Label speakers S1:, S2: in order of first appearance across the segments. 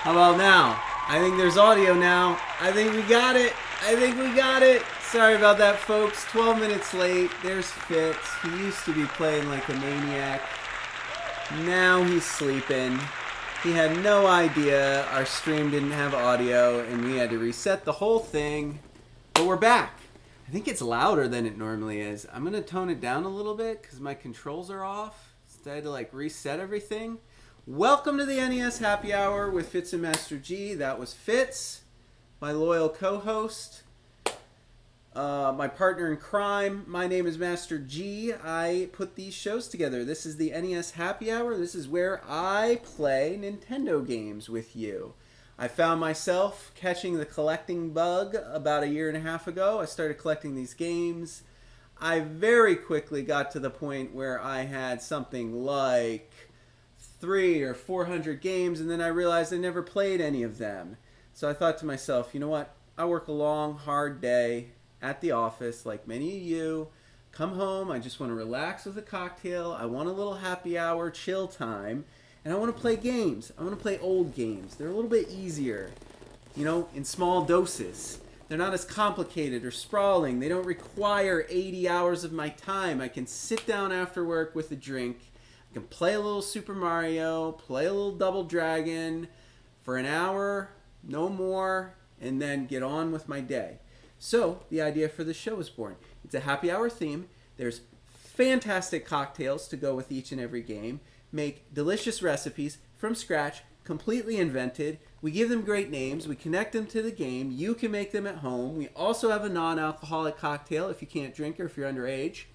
S1: How about now? I think there's audio now. I think we got it. Sorry about that, folks. 12 minutes late. There's Fitz. He used to be playing like a maniac. Now he's sleeping. He had no idea our stream didn't have audio, and we had to reset the whole thing. But we're back. I think it's louder than it normally is. I'm going to tone it down a little bit because my controls are off. So I had to reset everything. Welcome to the NES Happy Hour with Fitz and Master G. That was Fitz, my loyal co-host, my partner in crime. My name is Master G. I put these shows together. This is the NES Happy Hour. This is where I play Nintendo games with you. I found myself catching the collecting bug about 1.5 years ago. I started collecting these games. I very quickly got to the point where I had something like 300 or 400 games, and then I realized I never played any of them. So I thought to myself, you know what? I work a long, hard day at the office, like many of you. Come home, I just want to relax with a cocktail. I want a little happy hour, chill time, and I want to play games. I want to play old games. They're a little bit easier, in small doses. They're not as complicated or sprawling. They don't require 80 hours of my time. I can sit down after work with a drink. I can play a little Super Mario, play a little Double Dragon for an hour, no more, and then get on with my day. So the idea for the show was born. It's a happy hour theme. There's fantastic cocktails to go with each and every game. Make delicious recipes from scratch, completely invented. We give them great names. We connect them to the game. You can make them at home. We also have a non-alcoholic cocktail if you can't drink or if you're underage.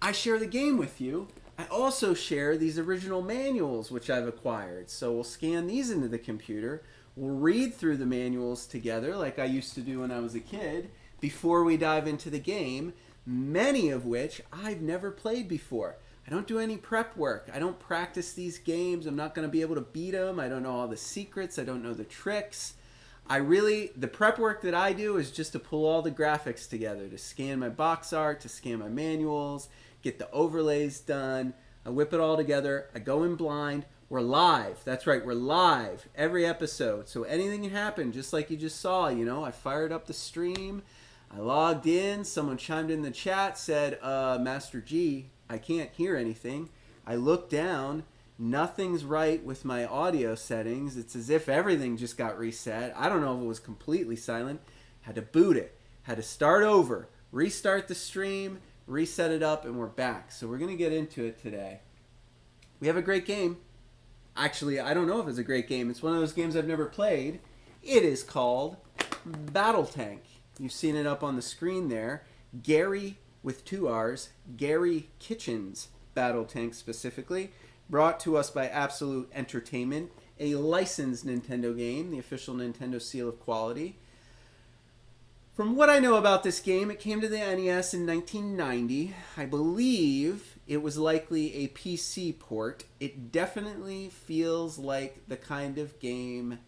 S1: I share the game with you. I also share these original manuals which I've acquired. So we'll scan these into the computer. We'll read through the manuals together like I used to do when I was a kid before we dive into the game, many of which I've never played before. I don't do any prep work. I don't practice these games. I'm not going to be able to beat them. I don't know all the secrets. I don't know the tricks. The prep work that I do is just to pull all the graphics together, to scan my box art, to scan my manuals, get the overlays done. I whip it all together. I go in blind. We're live. That's right. We're live every episode. So anything can happen, just like you just saw. I fired up the stream. I logged in. Someone chimed in the chat, said, Master G, I can't hear anything. I looked down. Nothing's right with my audio settings. It's as if everything just got reset. I don't know if it was completely silent. Had to boot it. Had to start over. Restart the stream. Reset it up, and we're back. So we're going to get into it today. We have a great game. Actually, I don't know if it's a great game. It's one of those games I've never played. It is called Battle Tank. You've seen it up on the screen there. Gary, with 2 R's, Gary Kitchen's Battle Tank specifically. Brought to us by Absolute Entertainment. A licensed Nintendo game, the official Nintendo seal of quality. From what I know about this game, it came to the NES in 1990. I believe it was likely a PC port. It definitely feels like the kind of game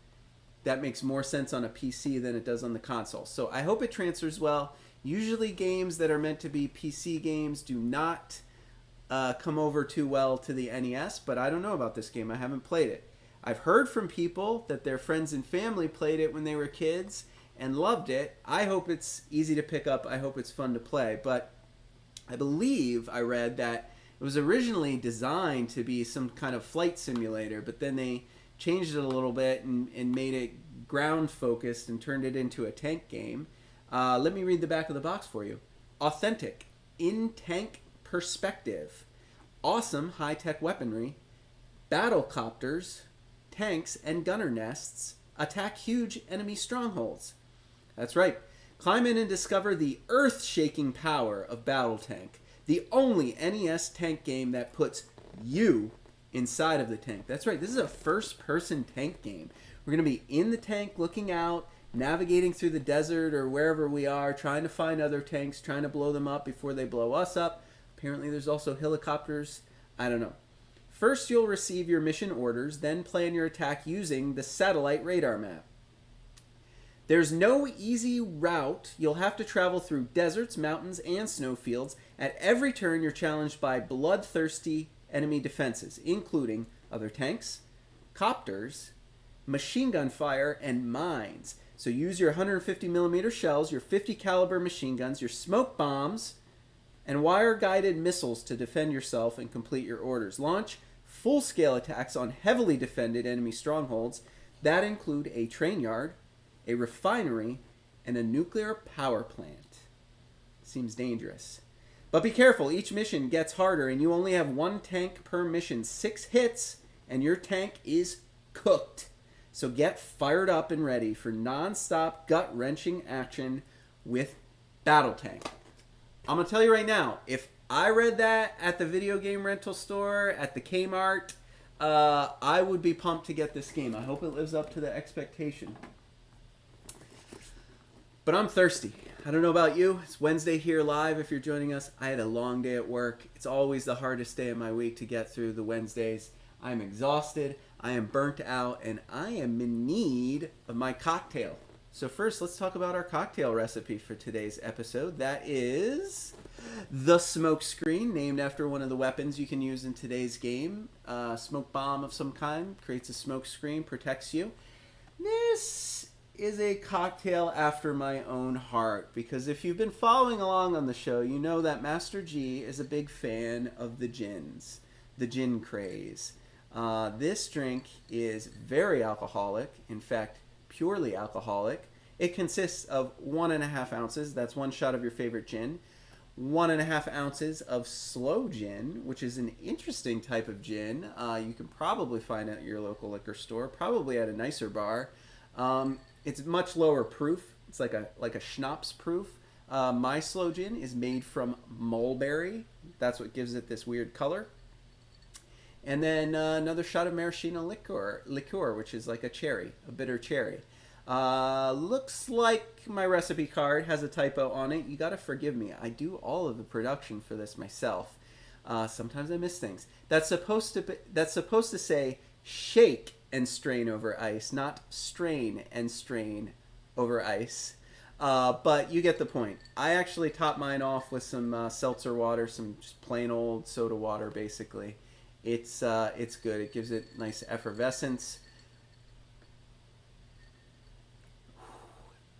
S1: that makes more sense on a PC than it does on the console. So I hope it transfers well. Usually games that are meant to be PC games do not come over too well to the NES, but I don't know about this game. I haven't played it. I've heard from people that their friends and family played it when they were kids and loved it. I hope it's easy to pick up. I hope it's fun to play. But I believe I read that it was originally designed to be some kind of flight simulator, but then they changed it a little bit and made it ground focused and turned it into a tank game. Let me read the back of the box for you. Authentic, in-tank perspective, awesome high-tech weaponry, battle copters, tanks, and gunner nests attack huge enemy strongholds. That's right. Climb in and discover the earth-shaking power of Battle Tank, the only NES tank game that puts you inside of the tank. That's right. This is a first-person tank game. We're going to be in the tank looking out, navigating through the desert or wherever we are, trying to find other tanks, trying to blow them up before they blow us up. Apparently there's also helicopters. I don't know. First, you'll receive your mission orders, then plan your attack using the satellite radar map. There's no easy route. You'll have to travel through deserts, mountains, and snowfields. At every turn, you're challenged by bloodthirsty enemy defenses, including other tanks, copters, machine gun fire, and mines. So use your 150 millimeter shells, your 50 caliber machine guns, your smoke bombs, and wire-guided missiles to defend yourself and complete your orders. Launch full-scale attacks on heavily defended enemy strongholds that include a train yard, a refinery, and a nuclear power plant. Seems dangerous. But be careful, each mission gets harder and you only have one tank per mission. 6 hits and your tank is cooked. So get fired up and ready for non-stop gut-wrenching action with Battle Tank. I'm going to tell you right now, if I read that at the video game rental store, at the Kmart, I would be pumped to get this game. I hope it lives up to the expectation. But I'm thirsty. I don't know about you. It's Wednesday here live if you're joining us. I had a long day at work. It's always the hardest day of my week to get through the Wednesdays. I'm exhausted, I am burnt out, and I am in need of my cocktail. So first, let's talk about our cocktail recipe for today's episode. That is the Smokescreen, named after one of the weapons you can use in today's game. Smoke bomb of some kind, creates a smoke screen, protects you. This is a cocktail after my own heart, because if you've been following along on the show, you know that Master G is a big fan of the gins, the gin craze. This drink is very alcoholic, in fact, purely alcoholic. It consists of 1.5 ounces, that's one shot of your favorite gin, 1.5 ounces of slow gin, which is an interesting type of gin. You can probably find it at your local liquor store, probably at a nicer bar. It's much lower proof. It's like a schnapps proof. My slow gin is made from mulberry. That's what gives it this weird color. And then another shot of maraschino liqueur, which is like a cherry, a bitter cherry. Looks like my recipe card has a typo on it. You gotta forgive me. I do all of the production for this myself. Sometimes I miss things. That's supposed to say shake and strain over ice, not strain and strain over ice. But you get the point. I actually top mine off with some seltzer water, some just plain old soda water, basically. It's good. It gives it nice effervescence.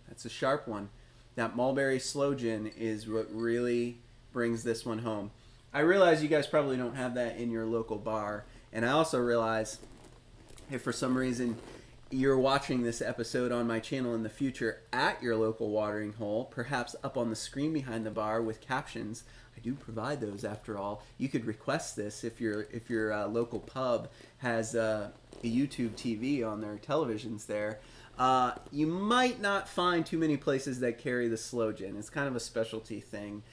S1: That's a sharp one. That mulberry slow gin is what really brings this one home. I realize you guys probably don't have that in your local bar, and I also realize if for some reason you're watching this episode on my channel in the future at your local watering hole, perhaps up on the screen behind the bar with captions. I do provide those, after all. You could request this if your local pub has a YouTube TV on their televisions there. You might not find too many places that carry the slow gin. It's kind of a specialty thing.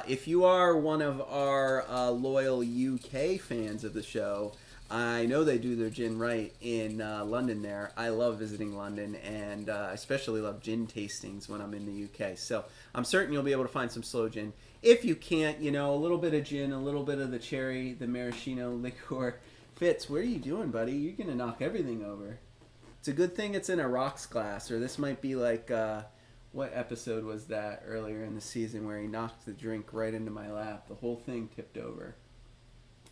S1: If you are one of our loyal UK fans of the show, I know they do their gin right in London there. I love visiting London, and I especially love gin tastings when I'm in the UK. So I'm certain you'll be able to find some slow gin. If you can't, a little bit of gin, a little bit of the cherry, the maraschino liqueur. Fitz, what are you doing, buddy? You're going to knock everything over. It's a good thing it's in a rocks glass, or this might be like, what episode was that earlier in the season where he knocked the drink right into my lap? The whole thing tipped over.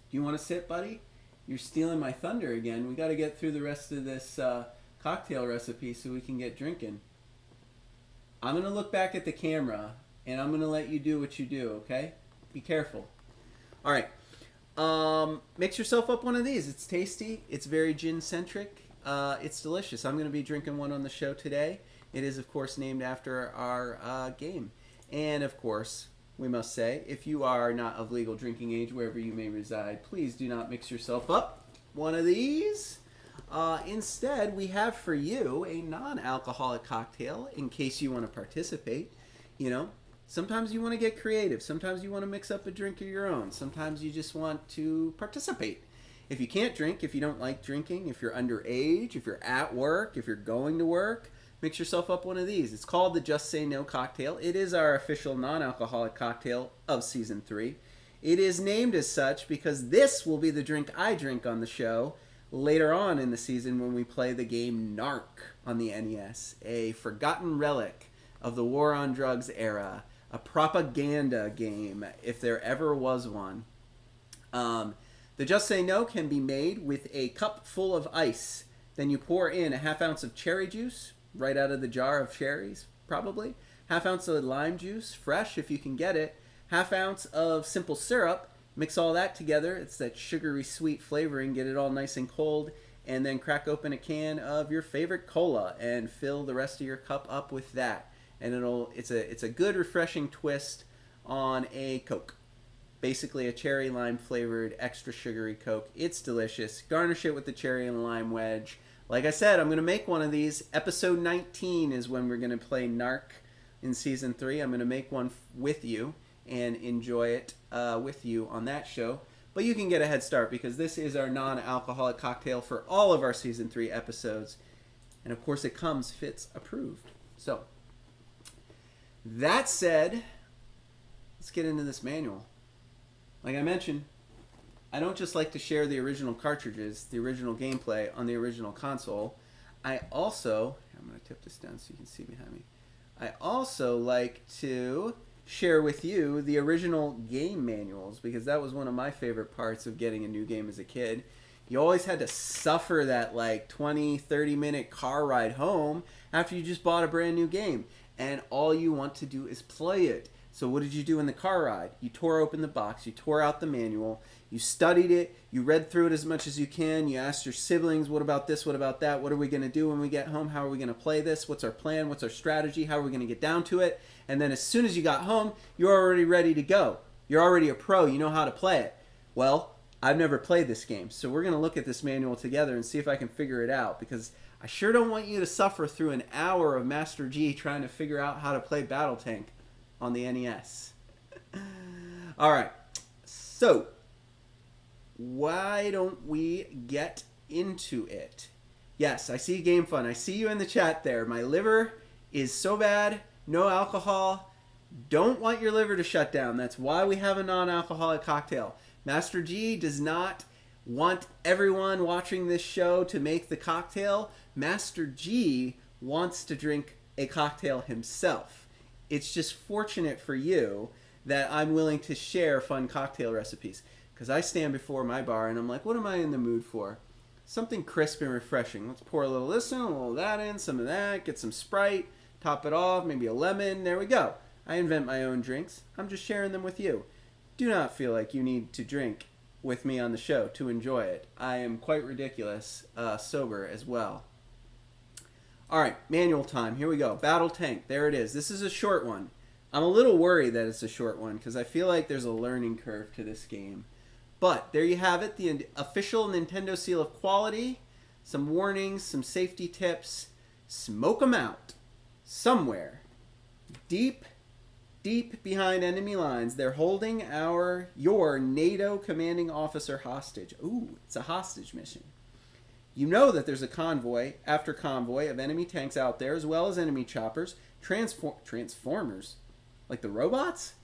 S1: Do you want to sit, buddy? You're stealing my thunder again. We got to get through the rest of this cocktail recipe so we can get drinking. I'm going to look back at the camera, and I'm going to let you do what you do, okay? Be careful. All right. Mix yourself up one of these. It's tasty. It's very gin-centric. It's delicious. I'm going to be drinking one on the show today. It is, of course, named after our game. And, of course, we must say, if you are not of legal drinking age, wherever you may reside, please do not mix yourself up one of these. Instead, we have for you a non-alcoholic cocktail in case you want to participate. Sometimes you want to get creative. Sometimes you want to mix up a drink of your own. Sometimes you just want to participate. If you can't drink, if you don't like drinking, if you're underage, if you're at work, if you're going to work, mix yourself up one of these. It's called the Just Say No cocktail. It is our official non-alcoholic cocktail of Season 3. It is named as such because this will be the drink I drink on the show later on in the season when we play the game Narc on the NES, a forgotten relic of the War on Drugs era, a propaganda game, if there ever was one. The Just Say No can be made with a cup full of ice Then you pour in a half ounce of cherry juice, right out of the jar of cherries, probably. Half ounce of lime juice, fresh if you can get it. Half ounce of simple syrup. Mix all that together. It's that sugary sweet flavoring. Get it all nice and cold. And then crack open a can of your favorite cola and fill the rest of your cup up with that. And it's a good refreshing twist on a Coke. Basically a cherry lime flavored extra sugary Coke. It's delicious. Garnish it with the cherry and lime wedge. Like I said, I'm going to make one of these. Episode 19 is when we're going to play Narc in Season 3. I'm going to make one with you and enjoy it with you on that show. But you can get a head start because this is our non-alcoholic cocktail for all of our Season 3 episodes. And of course it comes Fitz approved. So, that said, let's get into this manual. Like I mentioned, I don't just like to share the original cartridges, the original gameplay on the original console. I also, I'm going to tip this down so you can see behind me. I also like to share with you the original game manuals because that was one of my favorite parts of getting a new game as a kid. You always had to suffer that like 20, 30-minute car ride home after you just bought a brand new game. And all you want to do is play it. So what did you do in the car ride? You tore open the box, you tore out the manual, you studied it, you read through it as much as you can, you asked your siblings, what about this, what about that, what are we going to do when we get home, how are we going to play this, what's our plan, what's our strategy, how are we going to get down to it, and then as soon as you got home, you're already ready to go. You're already a pro, you know how to play it. Well, I've never played this game, so we're going to look at this manual together and see if I can figure it out, because I sure don't want you to suffer through an hour of Master G trying to figure out how to play Battle Tank on the NES. All right, so why don't we get into it? Yes, I see Game Fun. I see you in the chat there. My liver is so bad, no alcohol. Don't want your liver to shut down. That's why we have a non-alcoholic cocktail. Master G does not want everyone watching this show to make the cocktail. Master G wants to drink a cocktail himself. It's just fortunate for you that I'm willing to share fun cocktail recipes. Because I stand before my bar and I'm like, what am I in the mood for? Something crisp and refreshing. Let's pour a little of this in, a little of that in, some of that, get some Sprite, top it off, maybe a lemon. There we go. I invent my own drinks. I'm just sharing them with you. Do not feel like you need to drink with me on the show to enjoy it. I am quite ridiculous, sober as well. All right, manual time. Here we go. Battle Tank. There it is. This is a short one. I'm a little worried that it's a short one because I feel like there's a learning curve to this game. But there you have it, the official Nintendo seal of quality. Some warnings, some safety tips. Smoke them out. Somewhere. Deep behind enemy lines. They're holding your NATO commanding officer hostage. Ooh, it's a hostage mission. You know that there's a convoy after convoy of enemy tanks out there, as well as enemy choppers, transformers, like the robots,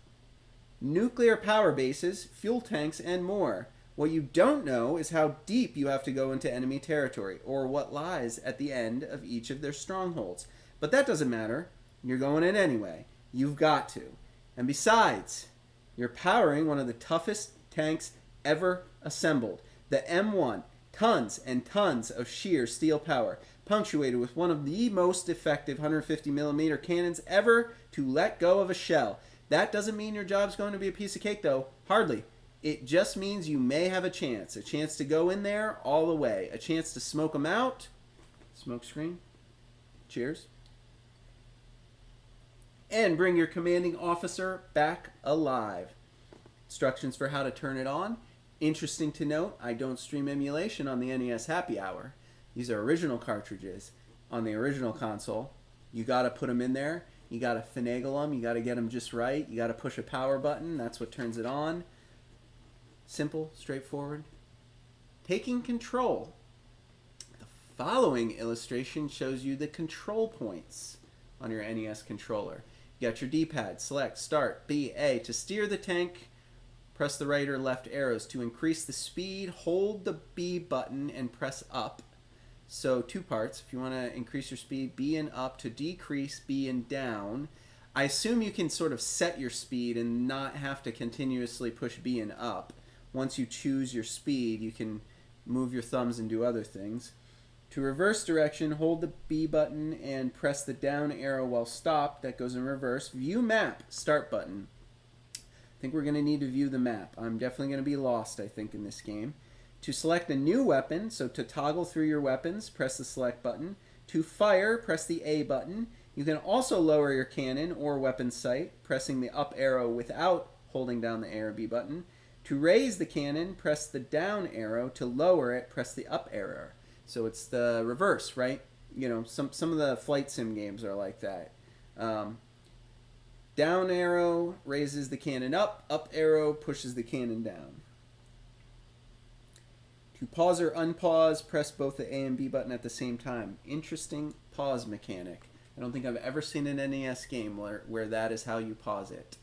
S1: nuclear power bases, fuel tanks, and more. What you don't know is how deep you have to go into enemy territory, or what lies at the end of each of their strongholds. But that doesn't matter. You're going in anyway. You've got to. And besides, you're powering one of the toughest tanks ever assembled, the M1. Tons and tons of sheer steel power, punctuated with one of the most effective 150mm cannons ever to let go of a shell. That doesn't mean your job's going to be a piece of cake, though. Hardly. It just means you may have a chance to go in there all the way, a chance to smoke them out. Smokescreen. Cheers. And bring your commanding officer back alive. Instructions for how to turn it on. Interesting to note, I don't stream emulation on the NES Happy Hour. These are original cartridges on the original console. You got to put them in there. You got to finagle them. You got to get them just right. You got to push a power button. That's what turns it on. Simple, straightforward. Taking control. The following illustration shows you the control points on your NES controller. You got your D-pad. Select Start, B, A to steer the tank. Press the right or left arrows to increase the speed. Hold the B button and press up. So two parts. If you want to increase your speed, B and up. To decrease, B and down. I assume you can sort of set your speed and not have to continuously push B and up. Once you choose your speed, you can move your thumbs and do other things. To reverse direction, hold the B button and press the down arrow while stopped. That goes in reverse. View map, start button. I think we're going to need to view the map. I'm definitely going to be lost, I think, in this game. To select a new weapon, so to toggle through your weapons, press the select button. To fire, press the A button. You can also lower your cannon or weapon sight, pressing the up arrow without holding down the A or B button. To raise the cannon, press the down arrow. To lower it, press the up arrow. So it's the reverse, right? You know, some of the flight sim games are like that. Down arrow raises the cannon up arrow pushes the cannon down. To pause or unpause, press both the A and B button at the same time. Interesting pause mechanic. I don't think I've ever seen an NES game where that is how you pause it.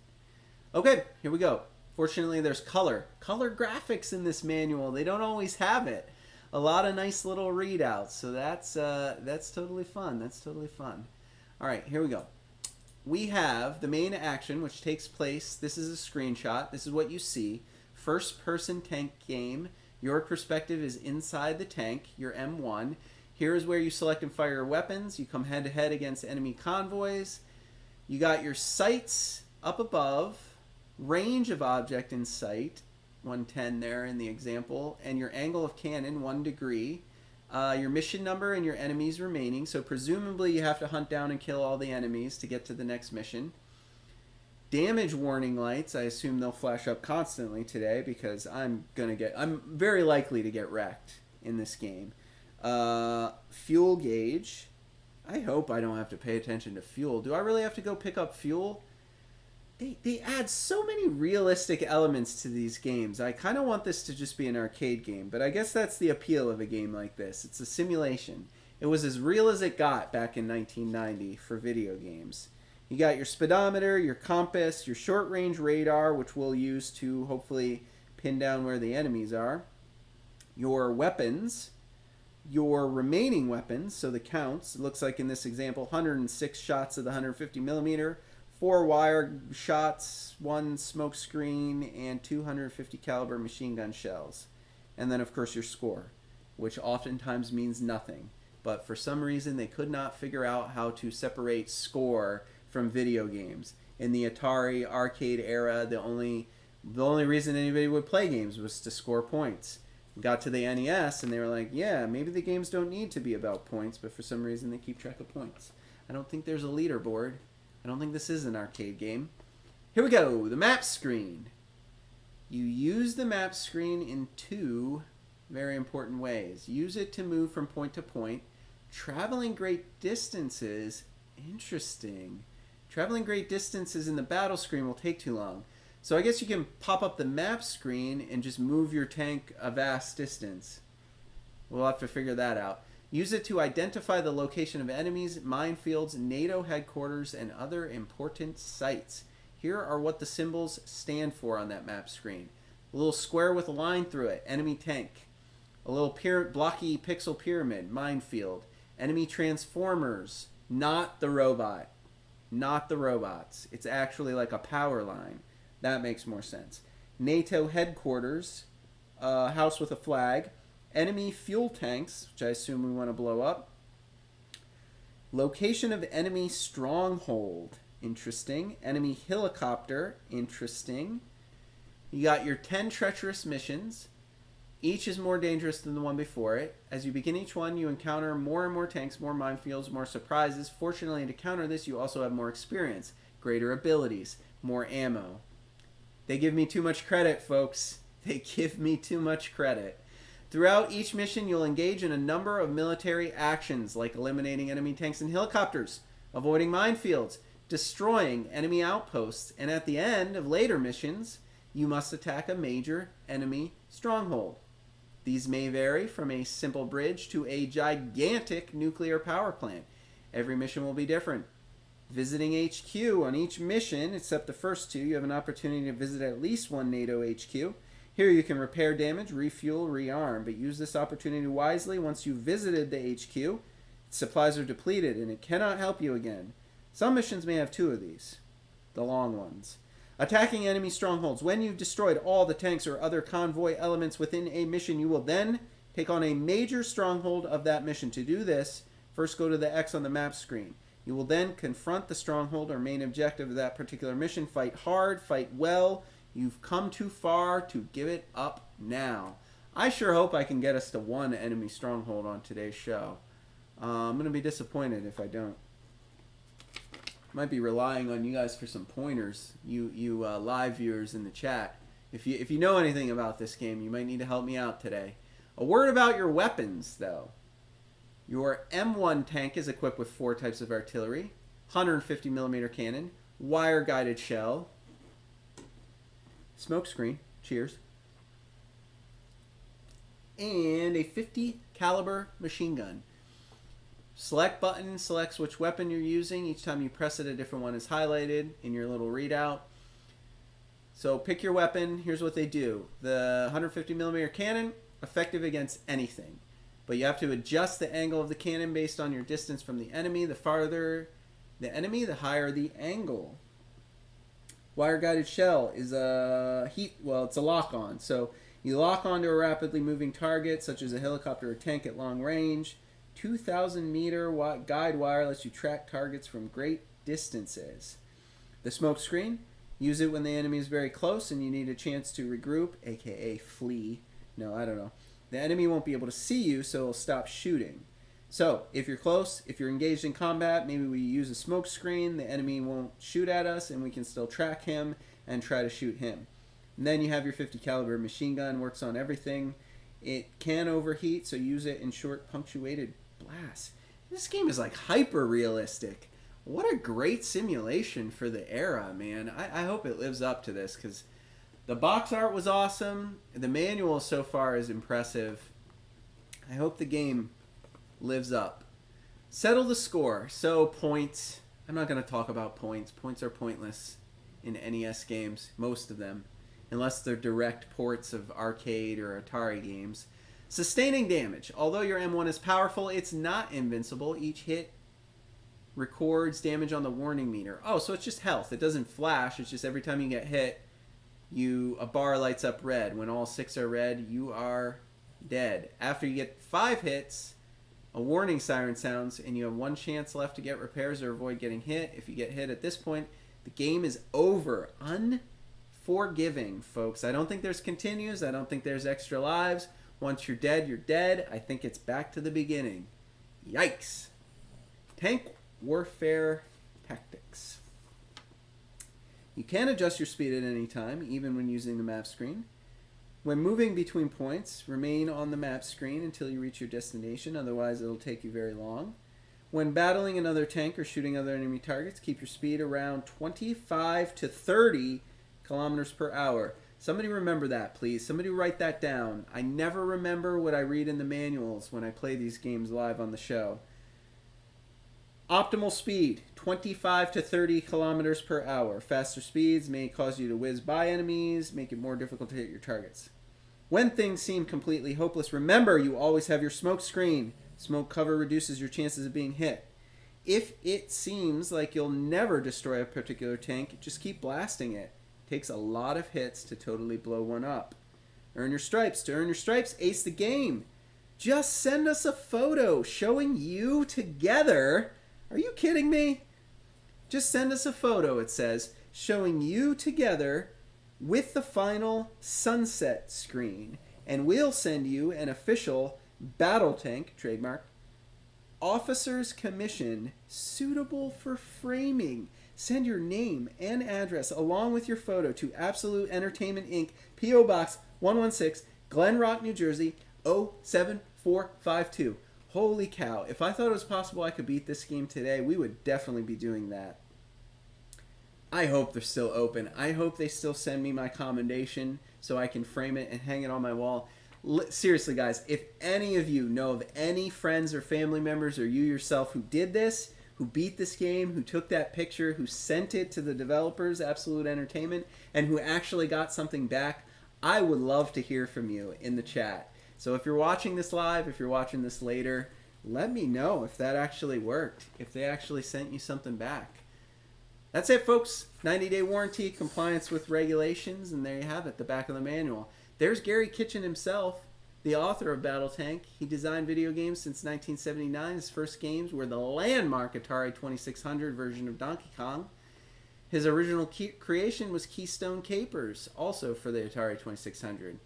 S1: Okay, here we go. Fortunately, there's color graphics in this manual. They don't always have it. A lot of nice little readouts, so that's totally fun. That's totally fun. All right, here we go. We have the main action, which takes place. This is a screenshot. This is what you see. First-person tank game. Your perspective is inside the tank, your M1. Here is where you select and fire your weapons. You come head-to-head against enemy convoys. You got your sights up above, range of object in sight, 110 there in the example, and your angle of cannon, 1 degree. Your mission number and your enemies remaining, so presumably you have to hunt down and kill all the enemies to get to the next mission. Damage warning lights, I assume they'll flash up constantly today because I'm very likely to get wrecked in this game. Fuel gauge. I hope I don't have to pay attention to fuel. Do I really have to go pick up fuel? They add so many realistic elements to these games. I kind of want this to just be an arcade game, but I guess that's the appeal of a game like this. It's a simulation. It was as real as it got back in 1990 for video games. You got your speedometer, your compass, your short-range radar, which we'll use to hopefully pin down where the enemies are. Your weapons, your remaining weapons, so the counts. It looks like in this example, 106 shots of the 150 millimeter, 4 wire shots, 1 smokescreen, and 250 caliber machine gun shells. And then, of course, your score, which oftentimes means nothing. But for some reason, they could not figure out how to separate score from video games. In the Atari arcade era, the only reason anybody would play games was to score points. Got to the NES and they were like, yeah, maybe the games don't need to be about points, but for some reason they keep track of points. I don't think there's a leaderboard. I don't think this is an arcade game. Here we go, the map screen. You use the map screen in 2 very important ways. Use it to move from point to point. Traveling great distances, interesting. Traveling great distances in the battle screen will take too long. So I guess you can pop up the map screen and just move your tank a vast distance. We'll have to figure that out. Use it to identify the location of enemies, minefields, NATO headquarters, and other important sites. Here are what the symbols stand for on that map screen. A little square with a line through it, enemy tank. A little blocky pixel pyramid, minefield. Enemy transformers, not the robot. Not the robots. It's actually like a power line. That makes more sense. NATO headquarters, house with a flag. Enemy fuel tanks, which I assume we want to blow up. Location of enemy stronghold, interesting. Enemy helicopter, interesting. You got your 10 treacherous missions. Each is more dangerous than the one before it. As you begin each one, you encounter more and more tanks, more minefields, more surprises. Fortunately, to counter this, you also have more experience, greater abilities, more ammo. They give me too much credit, folks. They give me too much credit. Throughout each mission, you'll engage in a number of military actions, like eliminating enemy tanks and helicopters, avoiding minefields, destroying enemy outposts, and at the end of later missions, you must attack a major enemy stronghold. These may vary from a simple bridge to a gigantic nuclear power plant. Every mission will be different. Visiting HQ on each mission, except the first 2, you have an opportunity to visit at least one NATO HQ. Here you can repair damage, refuel, rearm, but use this opportunity wisely. Once you've visited the HQ, supplies are depleted and it cannot help you again. Some missions may have 2 of these, the long ones. Attacking enemy strongholds. When you've destroyed all the tanks or other convoy elements within a mission, you will then Take on a major stronghold of that mission. To do this, first go to the X on the map screen. You will then confront the stronghold or main objective of that particular mission. Fight hard, fight well. You've come too far to give it up now. I sure hope I can get us to one enemy stronghold on today's show. I'm going to be disappointed if I don't. Might be relying on you guys for some pointers, you live viewers in the chat. If you know anything about this game, you might need to help me out today. A word about your weapons, though. Your M1 tank is equipped with 4 types of artillery, 150mm cannon, wire-guided shell, smokescreen, cheers, and a 50 caliber machine gun. Select button selects which weapon you're using. Each time you press it, a different one is highlighted in your little readout. So pick your weapon. Here's what they do. The 150mm cannon, effective against anything. But you have to adjust the angle of the cannon based on your distance from the enemy. The farther the enemy, the higher the angle. Wire-guided shell is it's a lock-on. So you lock onto a rapidly moving target, such as a helicopter or tank at long range. 2,000-meter guide wire lets you track targets from great distances. The smoke screen, use it when the enemy is very close and you need a chance to regroup, aka flee. No, I don't know. The enemy won't be able to see you, so it'll stop shooting. So, if you're close, if you're engaged in combat, maybe we use a smoke screen, the enemy won't shoot at us, and we can still track him and try to shoot him. And then you have your 50 caliber machine gun, works on everything. It can overheat, so use it in short punctuated blasts. This game is like hyper realistic. What a great simulation for the era, man. I hope it lives up to this, because the box art was awesome. The manual so far is impressive. I hope the game lives up. Settle the score. So points. I'm not going to talk about points. Points are pointless in NES games, most of them, unless they're direct ports of arcade or Atari games. Sustaining damage. Although your M1 is powerful, it's not invincible. Each hit records damage on the warning meter. Oh, so it's just health. It doesn't flash. It's just every time you get hit, a bar lights up red. When all 6 are red, you are dead. After you get 5 hits, a warning siren sounds, and you have 1 chance left to get repairs or avoid getting hit. If you get hit at this point, the game is over. Unforgiving, folks. I don't think there's continues. I don't think there's extra lives. Once you're dead, you're dead. I think it's back to the beginning. Yikes. Tank warfare tactics. You can adjust your speed at any time, even when using the map screen. When moving between points, remain on the map screen until you reach your destination, otherwise it'll take you very long. When battling another tank or shooting other enemy targets, keep your speed around 25 to 30 kilometers per hour. Somebody remember that, please. Somebody write that down. I never remember what I read in the manuals when I play these games live on the show. Optimal speed, 25 to 30 kilometers per hour. Faster speeds may cause you to whiz by enemies, make it more difficult to hit your targets. When things seem completely hopeless, remember you always have your smoke screen. Smoke cover reduces your chances of being hit. If it seems like you'll never destroy a particular tank, just keep blasting it. It takes a lot of hits to totally blow one up. Earn your stripes. To earn your stripes, ace the game. Just send us a photo showing you together. Are you kidding me? Just send us a photo, it says, showing you together with the final sunset screen. And we'll send you an official battle tank, trademark, officer's commission suitable for framing. Send your name and address along with your photo to Absolute Entertainment Inc., P.O. Box 116, Glen Rock, New Jersey, 07452. Holy cow. If I thought it was possible I could beat this game today, we would definitely be doing that. I hope they're still open. I hope they still send me my commendation so I can frame it and hang it on my wall. Seriously, guys, if any of you know of any friends or family members or you yourself who did this, who beat this game, who took that picture, who sent it to the developers, Absolute Entertainment, and who actually got something back, I would love to hear from you in the chat. So if you're watching this live, if you're watching this later, let me know if that actually worked, if they actually sent you something back. That's it, folks. 90-day warranty, compliance with regulations, and there you have it, the back of the manual. There's Gary Kitchen himself. The author of Battletank, he designed video games since 1979. His first games were the landmark Atari 2600 version of Donkey Kong. His original creation was Keystone Capers, also for the Atari 2600.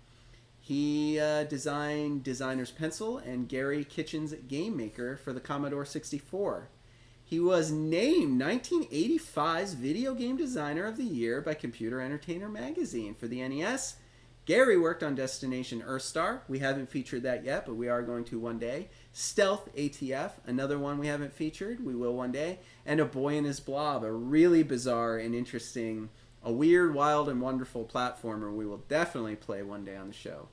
S1: He designed Designer's Pencil and Gary Kitchen's Game Maker for the Commodore 64. He was named 1985's Video Game Designer of the Year by Computer Entertainer magazine for the NES. Gary worked on Destination Earthstar. We haven't featured that yet, but we are going to one day. Stealth ATF, another one we haven't featured. We will one day. And A Boy and His Blob, a really bizarre and interesting, a weird, wild, and wonderful platformer we will definitely play one day on the show.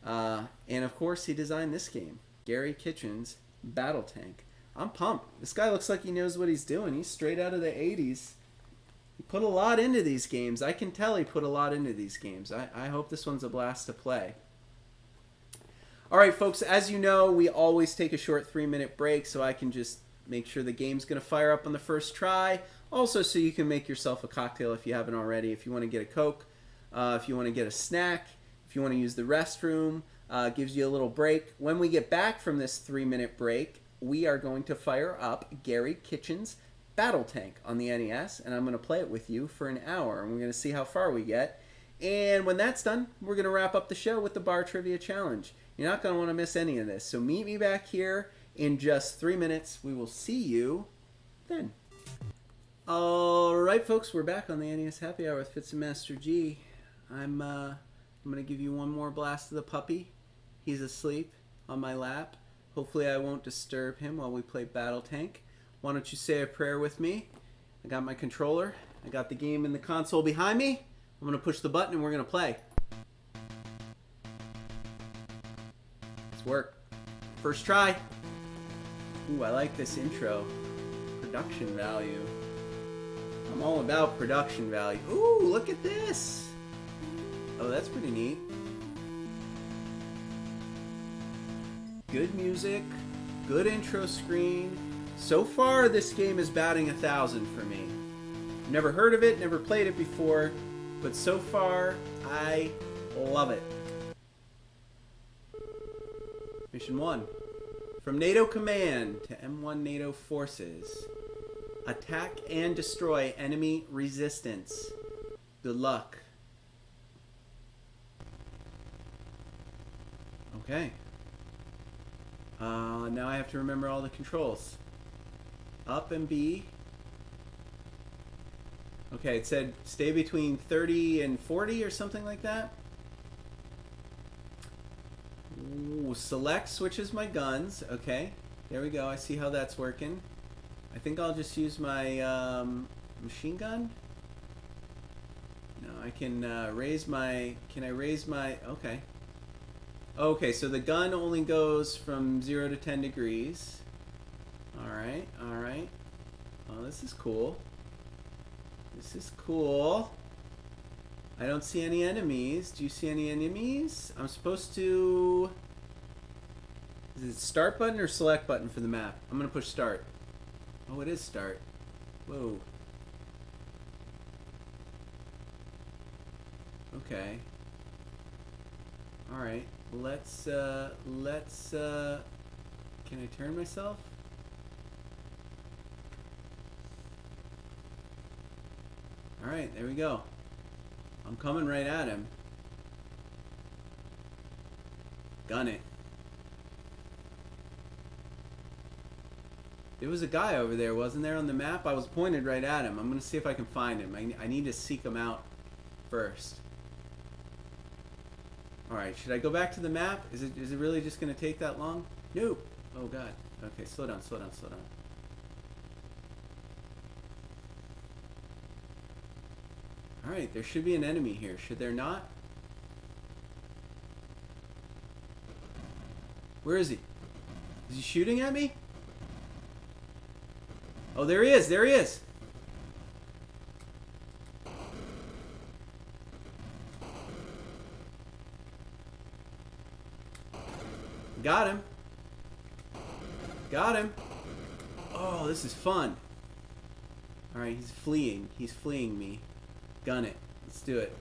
S1: And of course, he designed this game, Gary Kitchen's Battletank. I'm pumped. This guy looks like he knows what he's doing. He's straight out of the 80s. He put a lot into these games. I can tell he put a lot into these games. I hope this one's a blast to play. All right, folks, as you know, we always take a short 3-minute break so I can just make sure the game's going to fire up on the first try. Also, so you can make yourself a cocktail if you haven't already. If you want to get a Coke, if you want to get a snack, if you want to use the restroom, gives you a little break. When we get back from this 3-minute break, we are going to fire up Gary Kitchen's Battletank on the NES, and I'm going to play it with you for an hour, and we're going to see how far we get. And when that's done, we're going to wrap up the show with the Bar Trivia Challenge. You're not going to want to miss any of this, so meet me back here in just 3 minutes. We will see you then. All right, folks, we're back on the NES Happy Hour with Fitz and Master G. I'm going to give you one more blast of the puppy. He's asleep on my lap. Hopefully I won't disturb him while we play Battletank. Why don't you say a prayer with me? I got my controller. I got the game in the console behind me. I'm going to push the button and we're going to play. Let's work. First try. Ooh, I like this intro. Production value. I'm all about production value. Ooh, look at this. Oh, that's pretty neat. Good music, good intro screen. So far, this game is batting 1,000 for me. Never heard of it, never played it before, but so far, I love it. Mission 1. From NATO Command to M1 NATO Forces. Attack and destroy enemy resistance. Good luck. Okay. Now I have to remember all the controls. Up and B. Okay, it said stay between 30 and 40 or something like that. Ooh, select switches my guns. Okay, there we go. I see how that's working. I think I'll just use my machine gun. No, I can raise my... Can I raise my... Okay. Okay, so the gun only goes from 0 to 10 degrees. Alright, alright. Oh, this is cool. This is cool. I don't see any enemies. Do you see any enemies? I'm supposed to... Is it start button or select button for the map? I'm going to push start. Oh, it is start. Whoa. Okay. Alright. Let's, can I turn myself? Alright, there we go. I'm coming right at him. Gun it. There was a guy over there, wasn't there, on the map? I was pointed right at him. I'm going to see if I can find him. I need to seek him out first. Alright, should I go back to the map? Is it really just going to take that long? No. Oh, God. Okay, slow down, slow down, slow down. Alright, there should be an enemy here. Should there not? Where is he? Is he shooting at me? Oh, there he is! There he is! Got him. Got him. Oh, this is fun. Alright, he's fleeing. He's fleeing me. Gun it. Let's do it.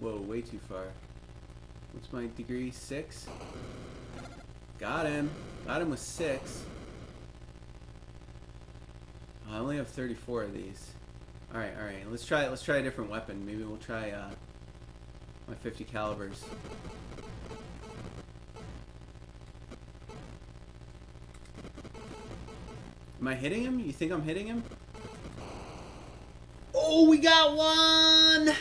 S1: Whoa, way too far. What's my degree? 6? Got him. Got him with 6. I only have 34 of these. Alright, alright. Let's try a different weapon. Maybe we'll try my 50 calibers. Am I hitting him? You think I'm hitting him? Oh, we got one!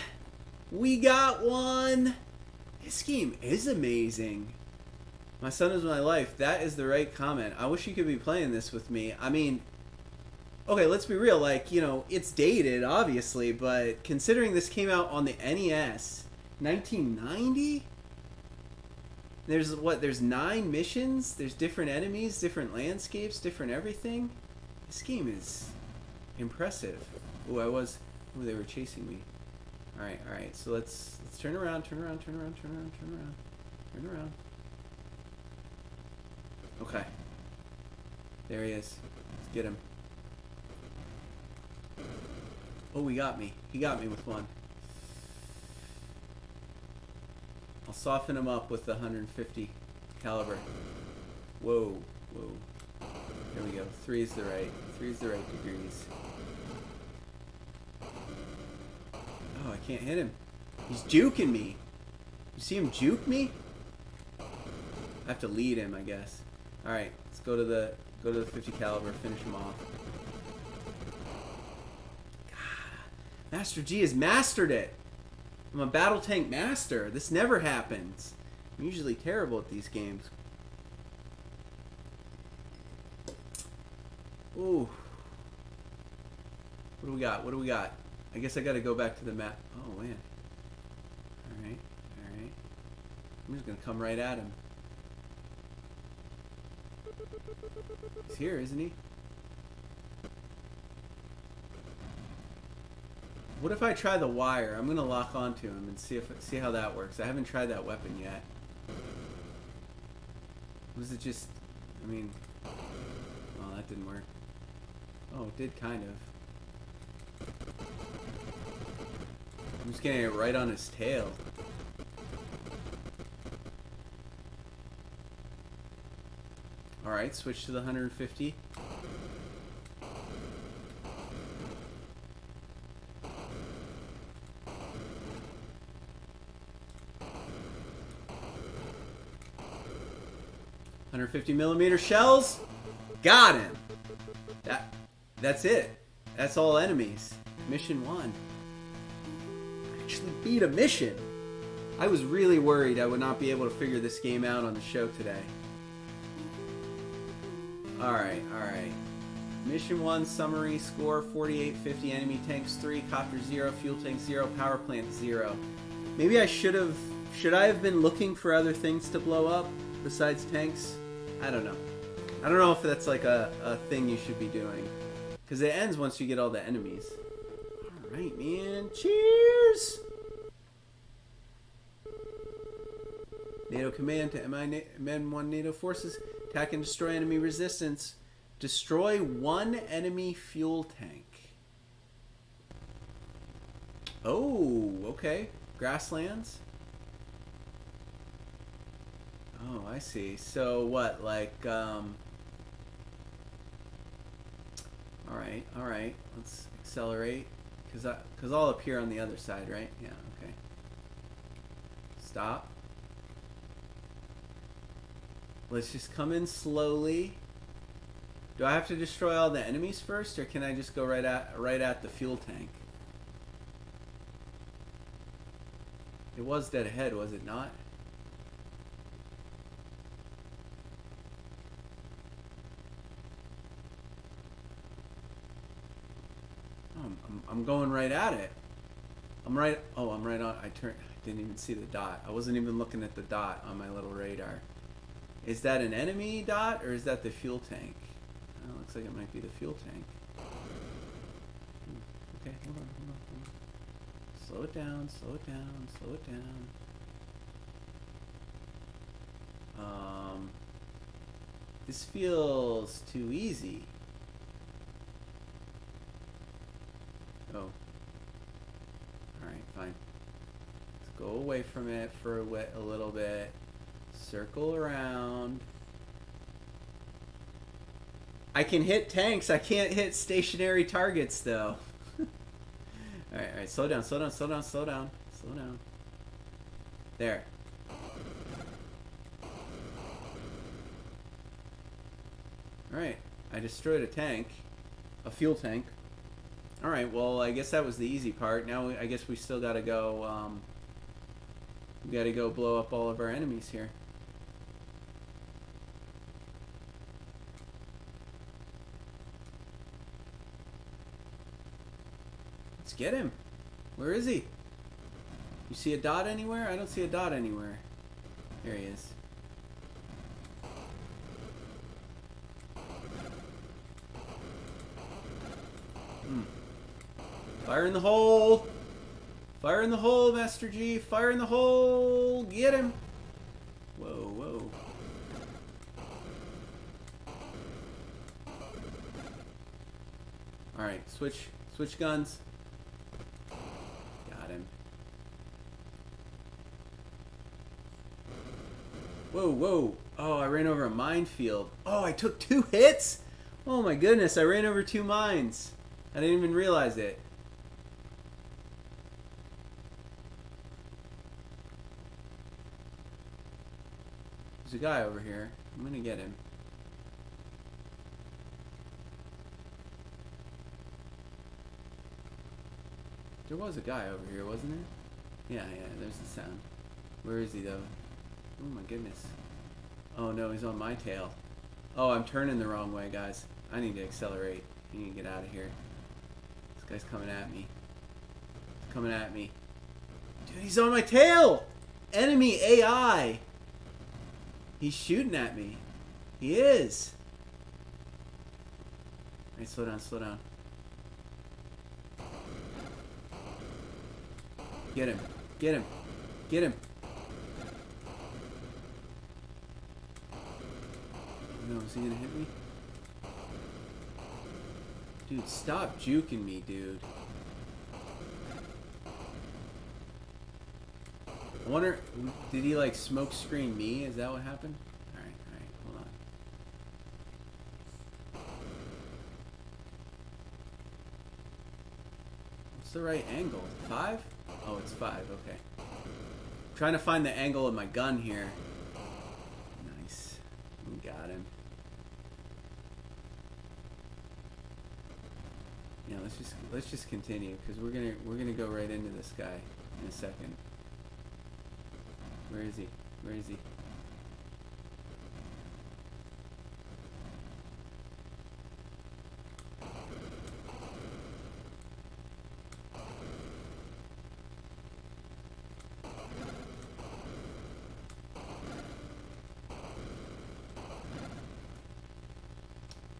S1: We got one! This game is amazing. My son is my life. That is the right comment. I wish you could be playing this with me. I mean, okay, let's be real. Like, you know, it's dated, obviously, but considering this came out on the NES, 1990? There's, what, there's 9 missions? There's different enemies, different landscapes, different everything? This game is impressive. Ooh, ooh, they were chasing me. Alright, alright, so let's turn around, turn around, turn around, turn around, turn around, turn around. Okay. There he is. Let's get him. Oh, he got me. He got me with one. I'll soften him up with the 150 caliber. Whoa, whoa. There we go. 3 is the right. 3 is the right degrees. Oh, I can't hit him. He's juking me. You see him juke me? I have to lead him, I guess. All right, let's go to the 50 caliber. Finish him off. God, Master G has mastered it. I'm a battle tank master. This never happens. I'm usually terrible at these games. Ooh. What do we got? What do we got? I guess I gotta go back to the map. Oh, man. Alright, alright. I'm just gonna come right at him. He's here, isn't he? What if I try the wire? I'm gonna lock onto him and see how that works. I haven't tried that weapon yet. Was it just... I mean... Oh, that didn't work. Oh, it did kind of. I'm just getting it right on his tail. Alright, switch to the 150. $150mm shells. Got him. That's it. That's all enemies. Mission 1. Actually beat a mission. I was really worried I would not be able to figure this game out on the show today. Alright, alright. Mission 1 summary score 4850, enemy tanks 3, copter 0, fuel tank 0, power plant 0. Maybe I should I have been looking for other things to blow up besides tanks? I don't know. I don't know if that's like a thing you should be doing. Because it ends once you get all the enemies. Alright, man. Cheers! NATO command to MN1 NATO forces. Attack and destroy enemy resistance. Destroy 1 enemy fuel tank. Oh, okay. Grasslands. Oh, I see. So what, like, Alright, alright. Let's accelerate. Because I'll appear on the other side, right? Yeah, okay. Stop. Let's just come in slowly. Do I have to destroy all the enemies first, or can I just go right at the fuel tank? It was dead ahead, was it not? Oh, I'm going right at it. I'm right. Oh, I'm right on. I didn't even see the dot. I wasn't even looking at the dot on my little radar. Is that an enemy dot, or is that the fuel tank? Oh, looks like it might be the fuel tank. Okay, hold on. Slow it down, slow it down, slow it down. This feels too easy. Oh. Alright, fine. Go away from it for a little bit. Circle around. I can hit tanks. I can't hit stationary targets, though. Alright, slow down, slow down, slow down, slow down. Slow down. There. Alright, I destroyed a tank. A fuel tank. Alright, well, I guess that was the easy part. Now, I guess we still gotta go, we gotta go blow up all of our enemies here. Let's get him. Where is he? You see a dot anywhere? I don't see a dot anywhere. There he is. Fire in the hole! Fire in the hole, Master G! Fire in the hole! Get him! Whoa, whoa. Alright, switch guns. Got him. Whoa, whoa. Oh, I ran over a minefield. Oh, I took 2 hits? Oh my goodness, I ran over 2 mines. I didn't even realize it. There's a guy over here. I'm gonna get him. There was a guy over here, wasn't there? Yeah, there's the sound. Where is he, though? Oh my goodness. Oh no, he's on my tail. Oh, I'm turning the wrong way, guys. I need to accelerate. I need to get out of here. This guy's coming at me. He's coming at me. Dude, he's on my tail! Enemy AI! He's shooting at me. He is. Alright, slow down, slow down. Get him. Get him. Get him. No, is he gonna hit me? Dude, stop juking me, dude. I wonder, did he like smoke screen me? Is that what happened? Alright, hold on. What's the right angle? 5? Oh, it's 5, okay. I'm trying to find the angle of my gun here. Nice. We got him. Yeah, let's just continue, because we're gonna go right into this guy in a second. Where is he? Where is he?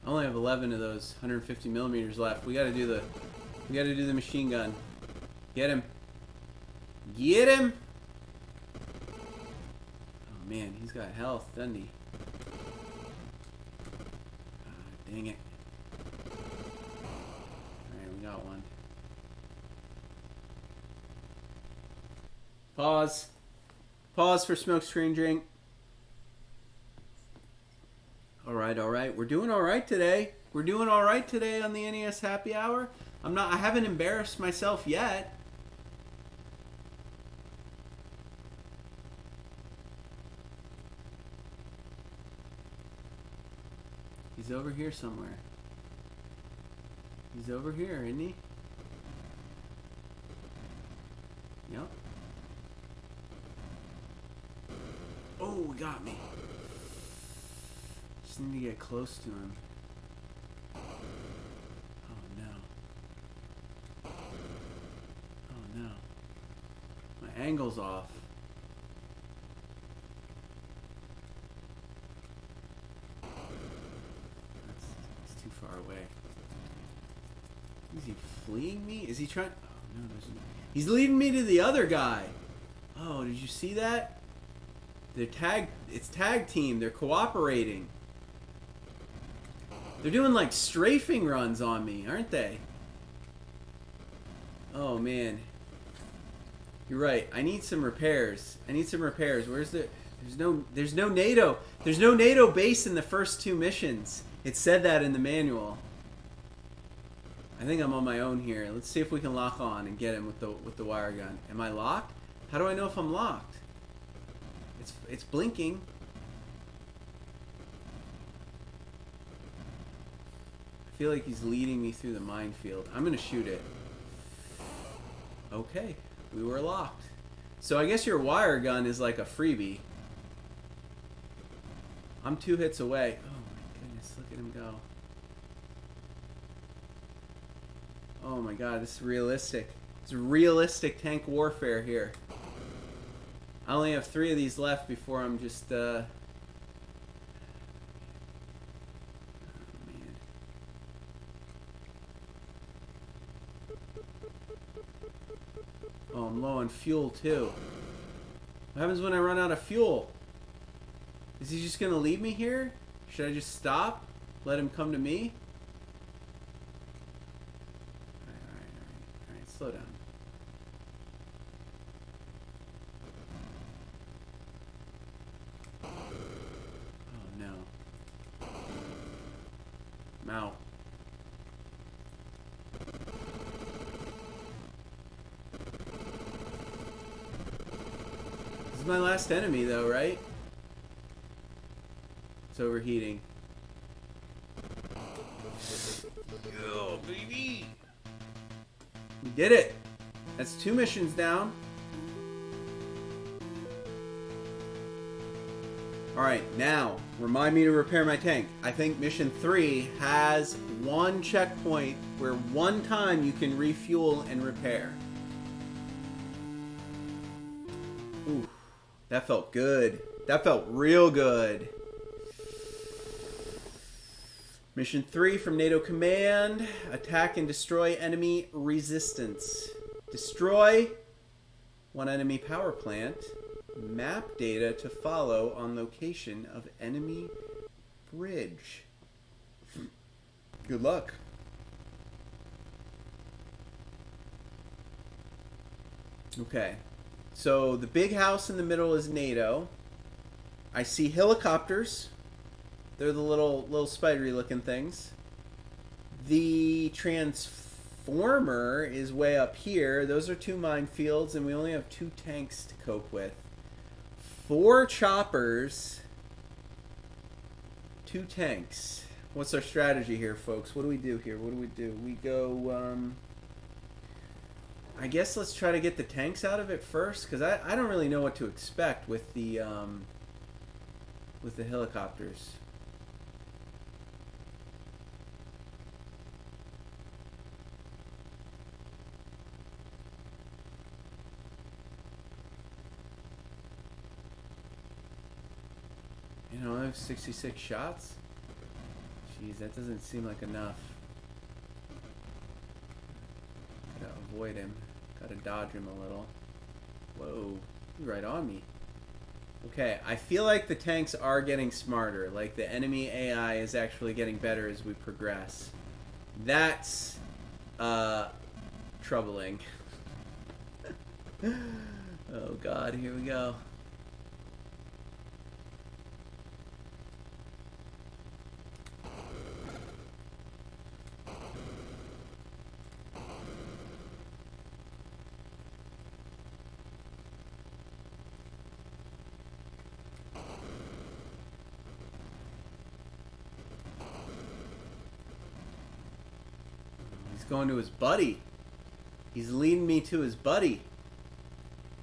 S1: I only have 11 of those 150 millimeters left. We gotta do the machine gun. Get him. Get him! Oh man, he's got health, doesn't he? Ah, dang it. Alright, we got one. Pause. Pause for Smokescreen drink. Alright. We're doing alright today. We're doing alright today on the NES Happy Hour. I haven't embarrassed myself yet. He's over here somewhere. He's over here, isn't he? Yep. Oh, he got me. Just need to get close to him. Oh no. Oh no. My angle's off. That's too far away. Is he fleeing me? Is he trying? Oh no, there's no. He's leading me to the other guy. Oh, did you see that? They're it's tag team. They're cooperating. They're doing like strafing runs on me, aren't they? Oh man. You're right. I need some repairs. I need some repairs. Where's the... There's no NATO. There's no NATO base in the first 2 missions. It said that in the manual. I think I'm on my own here. Let's see if we can lock on and get him with the wire gun. Am I locked? How do I know if I'm locked? It's blinking. I feel like he's leading me through the minefield. I'm gonna shoot it. Okay, we were locked. So I guess your wire gun is like a freebie. I'm 2 hits away. Oh my goodness, look at him go. Oh my god, this is realistic. It's realistic tank warfare here. I only have 3 of these left before I'm just, oh man. Oh, I'm low on fuel too. What happens when I run out of fuel? Is he just gonna leave me here? Should I just stop? Let him come to me? Alright, slow down. Oh no. I'm out. This is my last enemy though, right? It's overheating. Oh, baby! We did it! That's 2 missions down. Alright, now, remind me to repair my tank. I think mission 3 has 1 checkpoint where 1 time you can refuel and repair. Ooh, that felt good. That felt real good. Mission 3 from NATO Command. Attack and destroy enemy resistance. Destroy 1 enemy power plant. Map data to follow on location of enemy bridge. Good luck. Okay. So the big house in the middle is NATO. I see helicopters. They're the little spidery looking things. The transformer is way up here. Those are 2 minefields, and we only have 2 tanks to cope with. 4 choppers, 2 tanks. What's our strategy here, folks? What do we do here? What do we do? We go, I guess let's try to get the tanks out of it first, because I don't really know what to expect with the helicopters. You know, I have 66 shots. Jeez, that doesn't seem like enough. Gotta avoid him. Gotta dodge him a little. Whoa, he's right on me. Okay, I feel like the tanks are getting smarter. Like the enemy AI is actually getting better as we progress. That's troubling. Oh god, here we go. Going to his buddy. He's leading me to his buddy.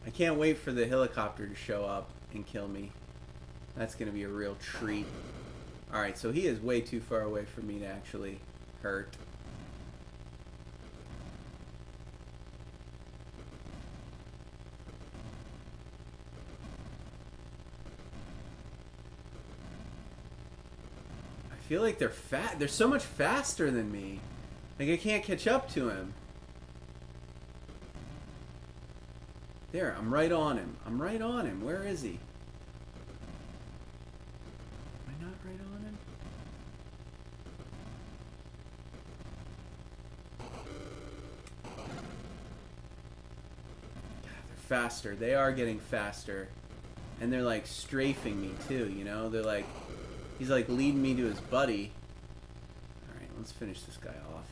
S1: I can't wait for the helicopter to show up and kill me. That's going to be a real treat. Alright, so he is way too far away for me to actually hurt. I feel like they're so much faster than me. Like, I can't catch up to him. There, I'm right on him. I'm right on him. Where is he? Am I not right on him? God, they're faster. They are getting faster. And they're like strafing me too, you know? They're like, he's like leading me to his buddy. Alright, let's finish this guy off.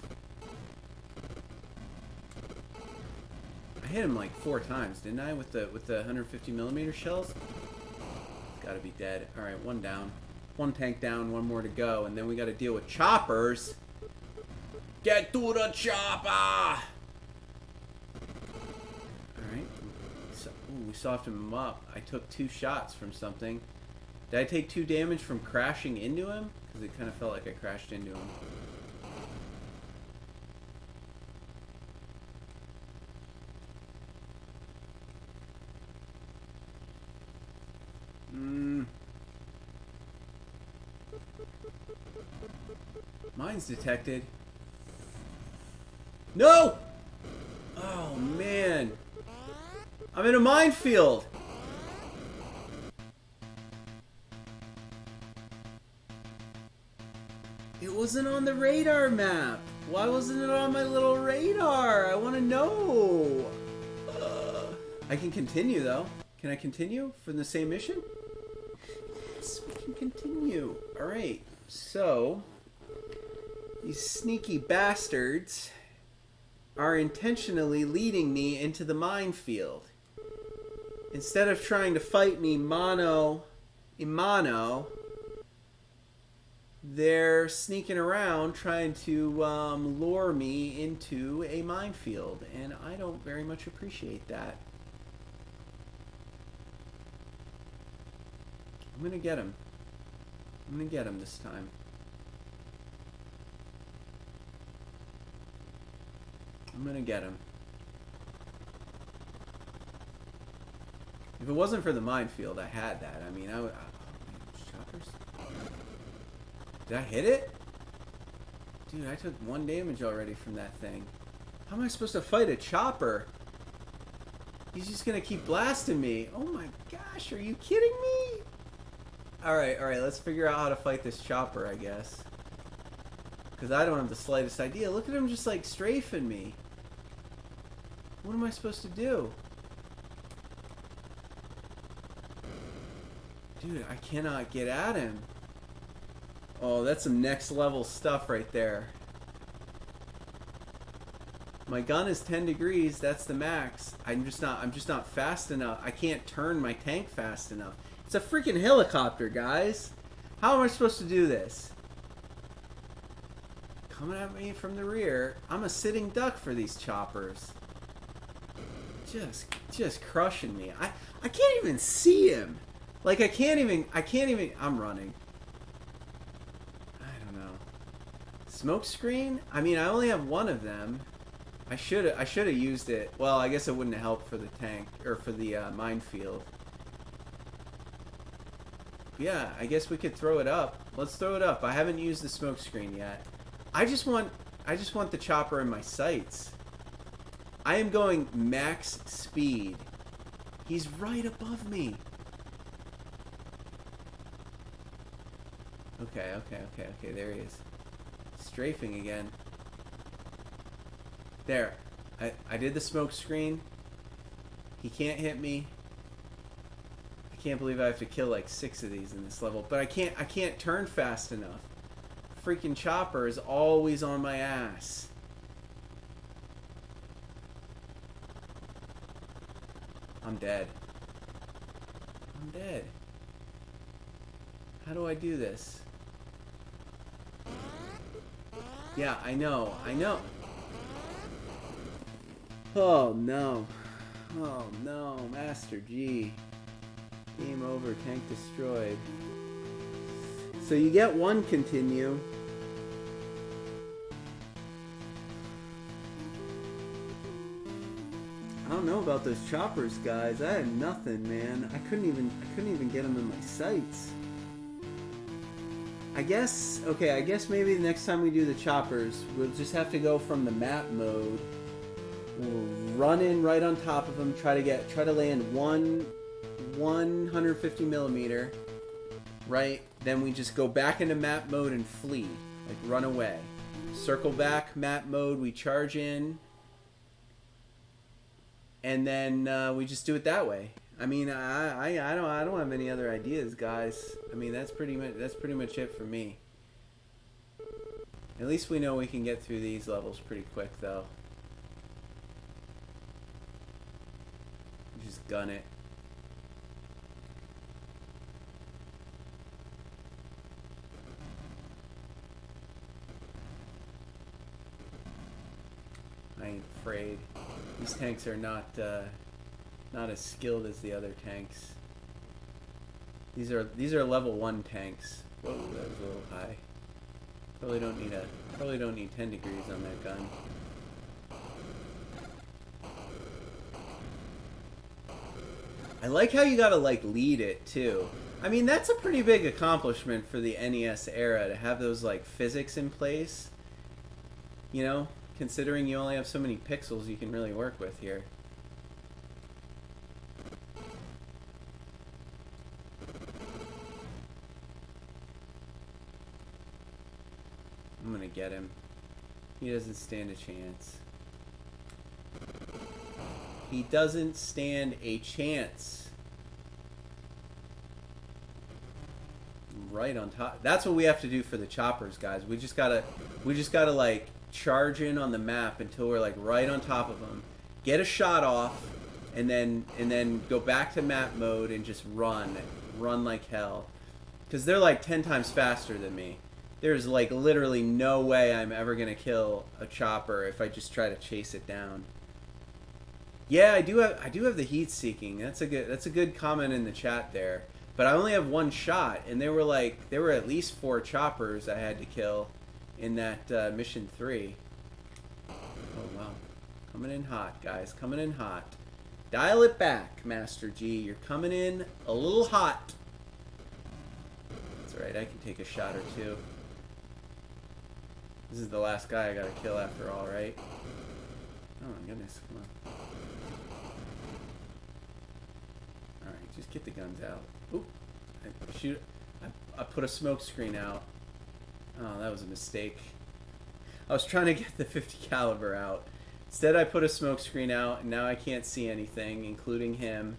S1: I hit him like 4 times, didn't I? With the 150mm shells? Gotta be dead. Alright, 1 down. 1 tank down, 1 more to go, and then we gotta deal with choppers. Get to the chopper! Alright. So, we softened him up. I took 2 shots from something. Did I take 2 damage from crashing into him? Because it kind of felt like I crashed into him. Mine's detected. No! Oh, man. I'm in a minefield. It wasn't on the radar map. Why wasn't it on my little radar? I want to know. I can continue, though. Can I continue for the same mission? Yes, we can continue. All right. So, these sneaky bastards are intentionally leading me into the minefield. Instead of trying to fight me mano a mano, they're sneaking around trying to lure me into a minefield, and I don't very much appreciate that. I'm gonna get him. I'm gonna get him this time. I'm gonna get him. If it wasn't for the minefield, I had that. I mean, choppers? Did I hit it? Dude, I took 1 damage already from that thing. How am I supposed to fight a chopper? He's just gonna keep blasting me. Oh my gosh, are you kidding me? Alright, let's figure out how to fight this chopper, I guess. Because I don't have the slightest idea. Look at him just like strafing me. What am I supposed to do? Dude, I cannot get at him. Oh, that's some next level stuff right there. My gun is 10 degrees, that's the max. I'm just not fast enough. I can't turn my tank fast enough. It's a freaking helicopter, guys. How am I supposed to do this? Coming at me from the rear. I'm a sitting duck for these choppers. Just crushing me. I can't even see him. Like I can't even I'm running. I don't know. Smokescreen? I mean, I only have 1 of them. I should have used it. Well, I guess it wouldn't have helped for the tank or for the minefield. Yeah, I guess we could throw it up. Let's throw it up. I haven't used the smokescreen yet. I just want the chopper in my sights. I am going max speed. He's right above me. Okay, there he is. Strafing again. There. I did the smoke screen. He can't hit me. I can't believe I have to kill like 6 of these in this level. But I can't turn fast enough. Freaking chopper is always on my ass. I'm dead. I'm dead. How do I do this? Yeah, I know. Oh no. Oh no, Master G. Game over, tank destroyed. So you get 1 continue. I don't know about those choppers, guys. I had nothing, man. I couldn't even get them in my sights. I guess maybe the next time we do the choppers, we'll just have to go from the map mode. We'll run in right on top of them, try to land 150mm, right? Then we just go back into map mode and flee, like run away. Circle back, map mode, we charge in. and then we just do it that way. I mean, I don't have any other ideas, guys. I mean, that's pretty much it for me. At least we know we can get through these levels pretty quick, though. Just gun it. I ain't afraid. These tanks are not as skilled as the other tanks. These are level 1 tanks. Whoa, that was a little high. Probably don't need 10 degrees on that gun. I like how you gotta like lead it too. I mean, that's a pretty big accomplishment for the NES era to have those like physics in place. You know, considering you only have so many pixels you can really work with here. I'm gonna get him. He doesn't stand a chance. He doesn't stand a chance. Right on top. That's what we have to do for the choppers, guys. We just gotta like charge in on the map until we're like right on top of them. Get a shot off, and then go back to map mode and just run like hell. Because they're like 10 times faster than me. There's like literally no way I'm ever gonna kill a chopper if I just try to chase it down. Yeah, I do have the heat seeking. That's a good comment in the chat there. But I only have one shot, and there were at least 4 choppers I had to kill in that mission 3. Oh wow, coming in hot, guys, coming in hot. Dial it back, Master G. You're coming in a little hot. That's all right. I can take a shot or two. This is the last guy I gotta kill after all, right? Oh my goodness, come on. Alright, just get the guns out. Oop! I put a smoke screen out. Oh, that was a mistake. I was trying to get the 50 caliber out. Instead I put a smoke screen out, and now I can't see anything, including him.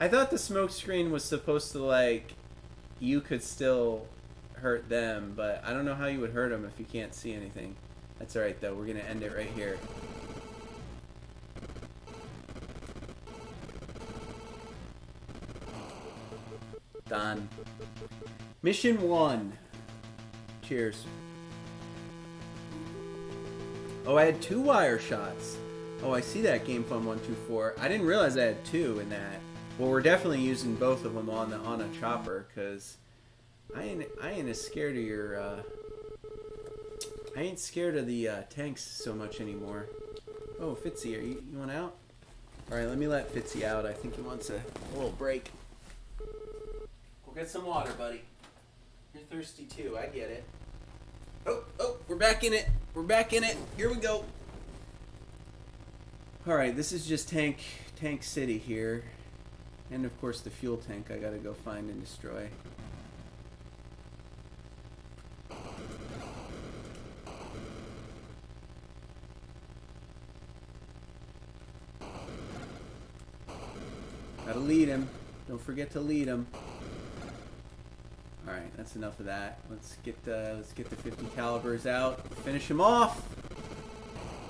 S1: I thought the smoke screen was supposed to, like, you could still hurt them, but I don't know how you would hurt them if you can't see anything. That's alright though, we're gonna end it right here. Done. Mission 1. Cheers. Oh, I had 2 wire shots. Oh, I see that, Game Fun 124. I didn't realize I had 2 in that. Well, we're definitely using both of them on a chopper, because I ain't as scared of your I ain't scared of the tanks so much anymore. Oh, Fitzy, you want out? All right, let me let Fitzy out. I think he wants a little break. Go get some water, buddy. You're thirsty too. I get it. Oh, we're back in it. We're back in it. Here we go. All right, this is just Tank City here, and of course the fuel tank I gotta go find and destroy. Gotta lead him. Don't forget to lead him. All right, that's enough of that. Let's get the 50 calibers out. Finish him off.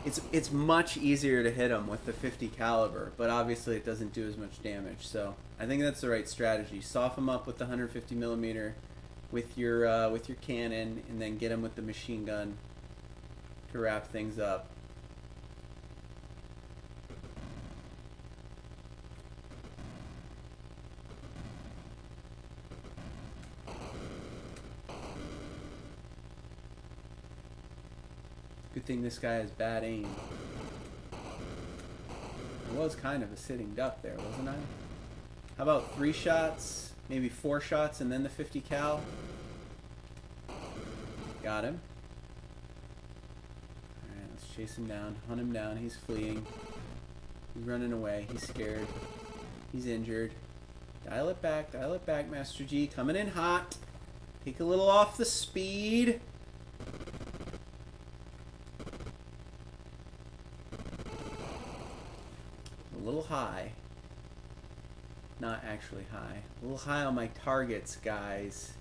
S1: It's much easier to hit him with the 50 caliber, but obviously it doesn't do as much damage. So I think that's the right strategy. Soften him up with the 150 millimeter with your cannon, and then get him with the machine gun to wrap things up. Good thing this guy has bad aim. I was kind of a sitting duck there, wasn't I? How about 3 shots? Maybe 4 shots and then the 50 cal? Got him. Alright, let's chase him down. Hunt him down. He's fleeing. He's running away. He's scared. He's injured. Dial it back, Master G. Coming in hot. Take a little off the speed. little high. Not actually high. A little high on my targets, guys.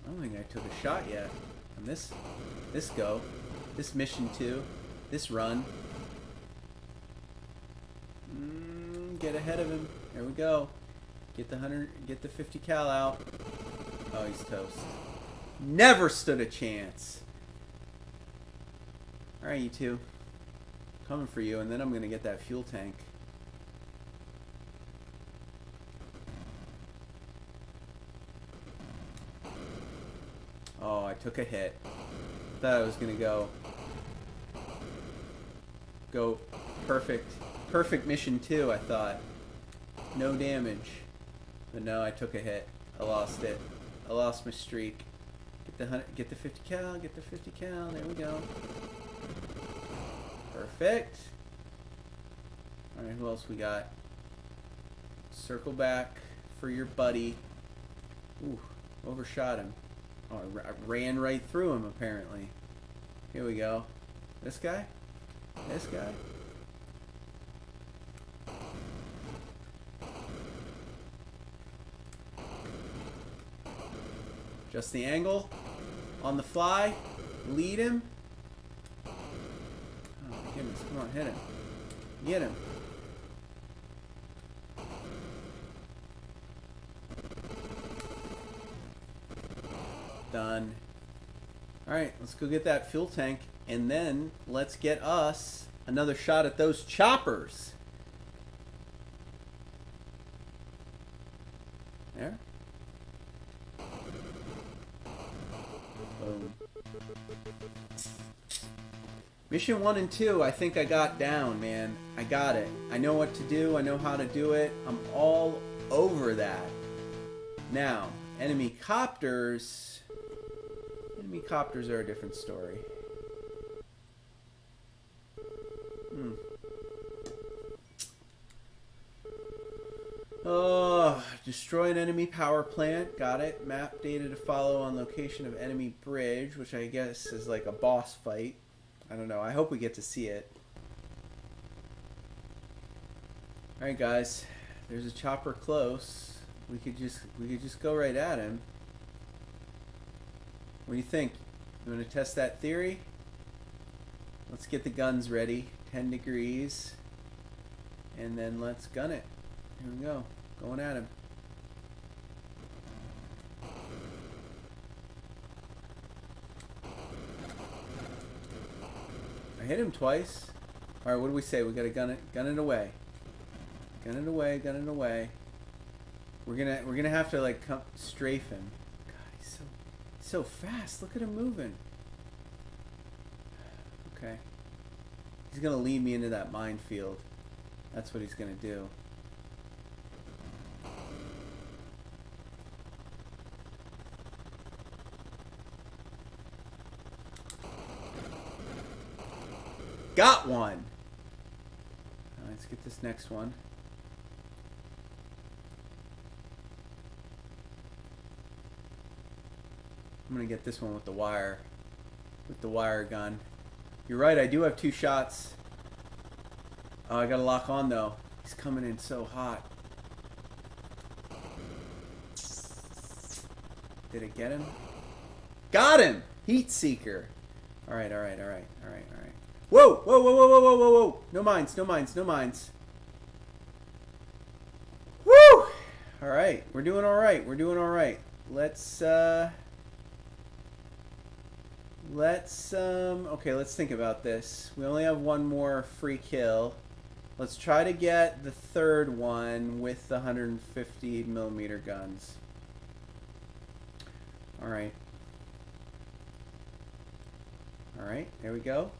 S1: I don't think I took a shot yet on this go, this mission 2, this run. Get ahead of him. There we go. Get the 50 cal out. Oh, he's toast. Never stood a chance. All right, you two. Coming for you, and then I'm gonna get that fuel tank. Oh, I took a hit. Thought I was gonna go perfect mission 2, I thought. No damage. But no, I took a hit. I lost it. I lost my streak. Get the 50 cal, get the 50 cal. There we go. Perfect. Alright, who else we got? Circle back for your buddy. Ooh, overshot him. Oh, I ran right through him, apparently. Here we go. This guy? This guy? Just the angle. On the fly. Lead him. Oh my goodness. Come on, hit him. Get him. Done. Alright, let's go get that fuel tank. And then let's get us another shot at those choppers. There. Boom. Mission 1 and 2, I think I got down, man. I got it. I know what to do. I know how to do it. I'm all over that. Now, enemy copters. Enemy copters are a different story. Oh, destroy an enemy power plant. Got it. Map data to follow on location of enemy bridge, which I guess is like a boss fight. I don't know. I hope we get to see it. Alright guys, there's a chopper close. We could just go right at him. What do you think? You want to test that theory? Let's get the guns ready. 10 degrees. And then let's gun it. Here we go. Going at him. I hit him twice. Alright, what do we say? We gotta gun it away. Gun it away, gun it away. We're gonna have to like strafe him. God, he's so fast. Look at him moving. Okay. He's gonna lead me into that minefield. That's what he's gonna do. Got one! Let's get this next one. I'm gonna get this one with the wire. With the wire gun. You're right, I do have 2 shots. Oh, I gotta lock on though. He's coming in so hot. Did it get him? Got him! Heat seeker. Alright, alright, alright, alright, alright. Whoa! Whoa, whoa, whoa, whoa, whoa, whoa, whoa! No mines, no mines, no mines. Woo! Alright, we're doing alright, we're doing alright. Let's okay, let's think about this. We only have one more free kill. Let's try to get the 3rd one with the 150mm guns. Alright. Alright, there we go.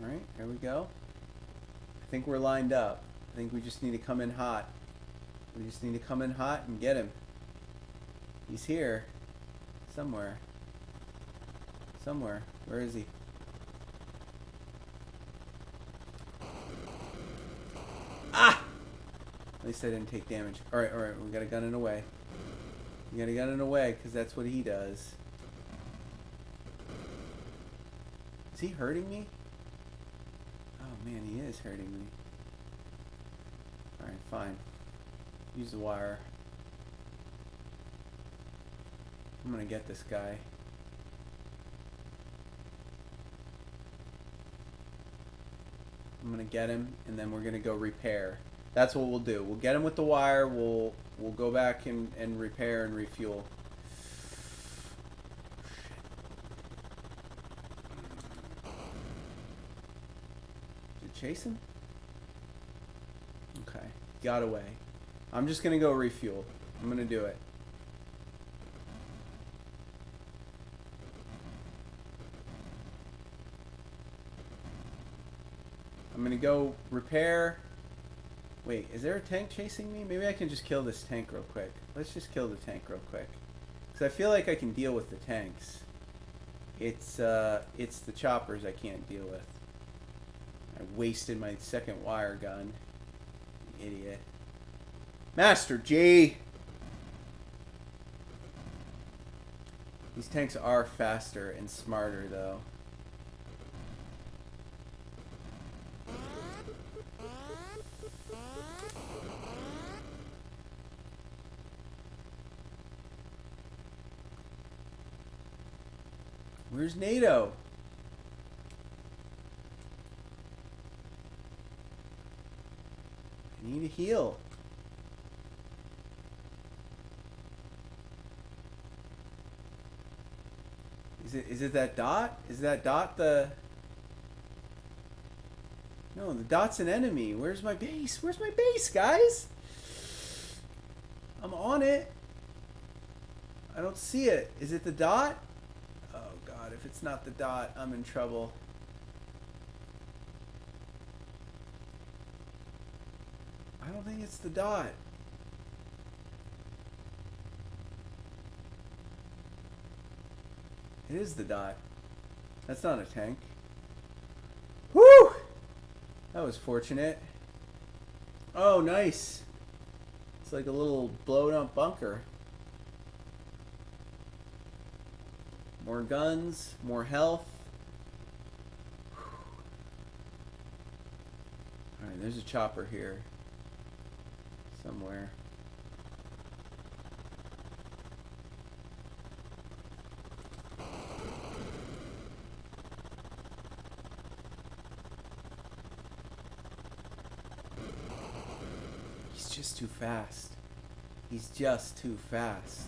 S1: Alright, there we go. I think we're lined up. I think we just need to come in hot. We just need to come in hot and get him. He's here. Somewhere. Somewhere. Where is he? Ah! At least I didn't take damage. Alright, alright. We got a gun in away. You gotta get in the way, because that's what he does. Is he hurting me? Oh man, he is hurting me. Alright, fine. Use the wire. I'm gonna get this guy. I'm gonna get him, and then we're gonna go repair. That's what we'll do. We'll get him with the wire. We'll go back and repair and refuel. Did it chase him? Okay, got away. I'm just gonna go refuel. I'm gonna do it. I'm gonna go repair. Wait, is there a tank chasing me? Maybe I can just kill this tank real quick. Let's just kill the tank real quick. Because I feel like I can deal with the tanks. It's the choppers I can't deal with. I wasted my second wire gun. Idiot. Master G! These tanks are faster and smarter though. Where's NATO? I need a heal. Is it that dot? Is that dot the... No, the dot's an enemy. Where's my base? Where's my base, guys? I'm on it. I don't see it. Is it the dot? Oh god, if it's not the dot, I'm in trouble. I don't think it's the dot. It is the dot. That's not a tank. Woo! That was fortunate. Oh, nice. It's like a little blown up bunker. More guns, more health. Alright, there's a chopper here. Somewhere. He's just too fast. He's just too fast.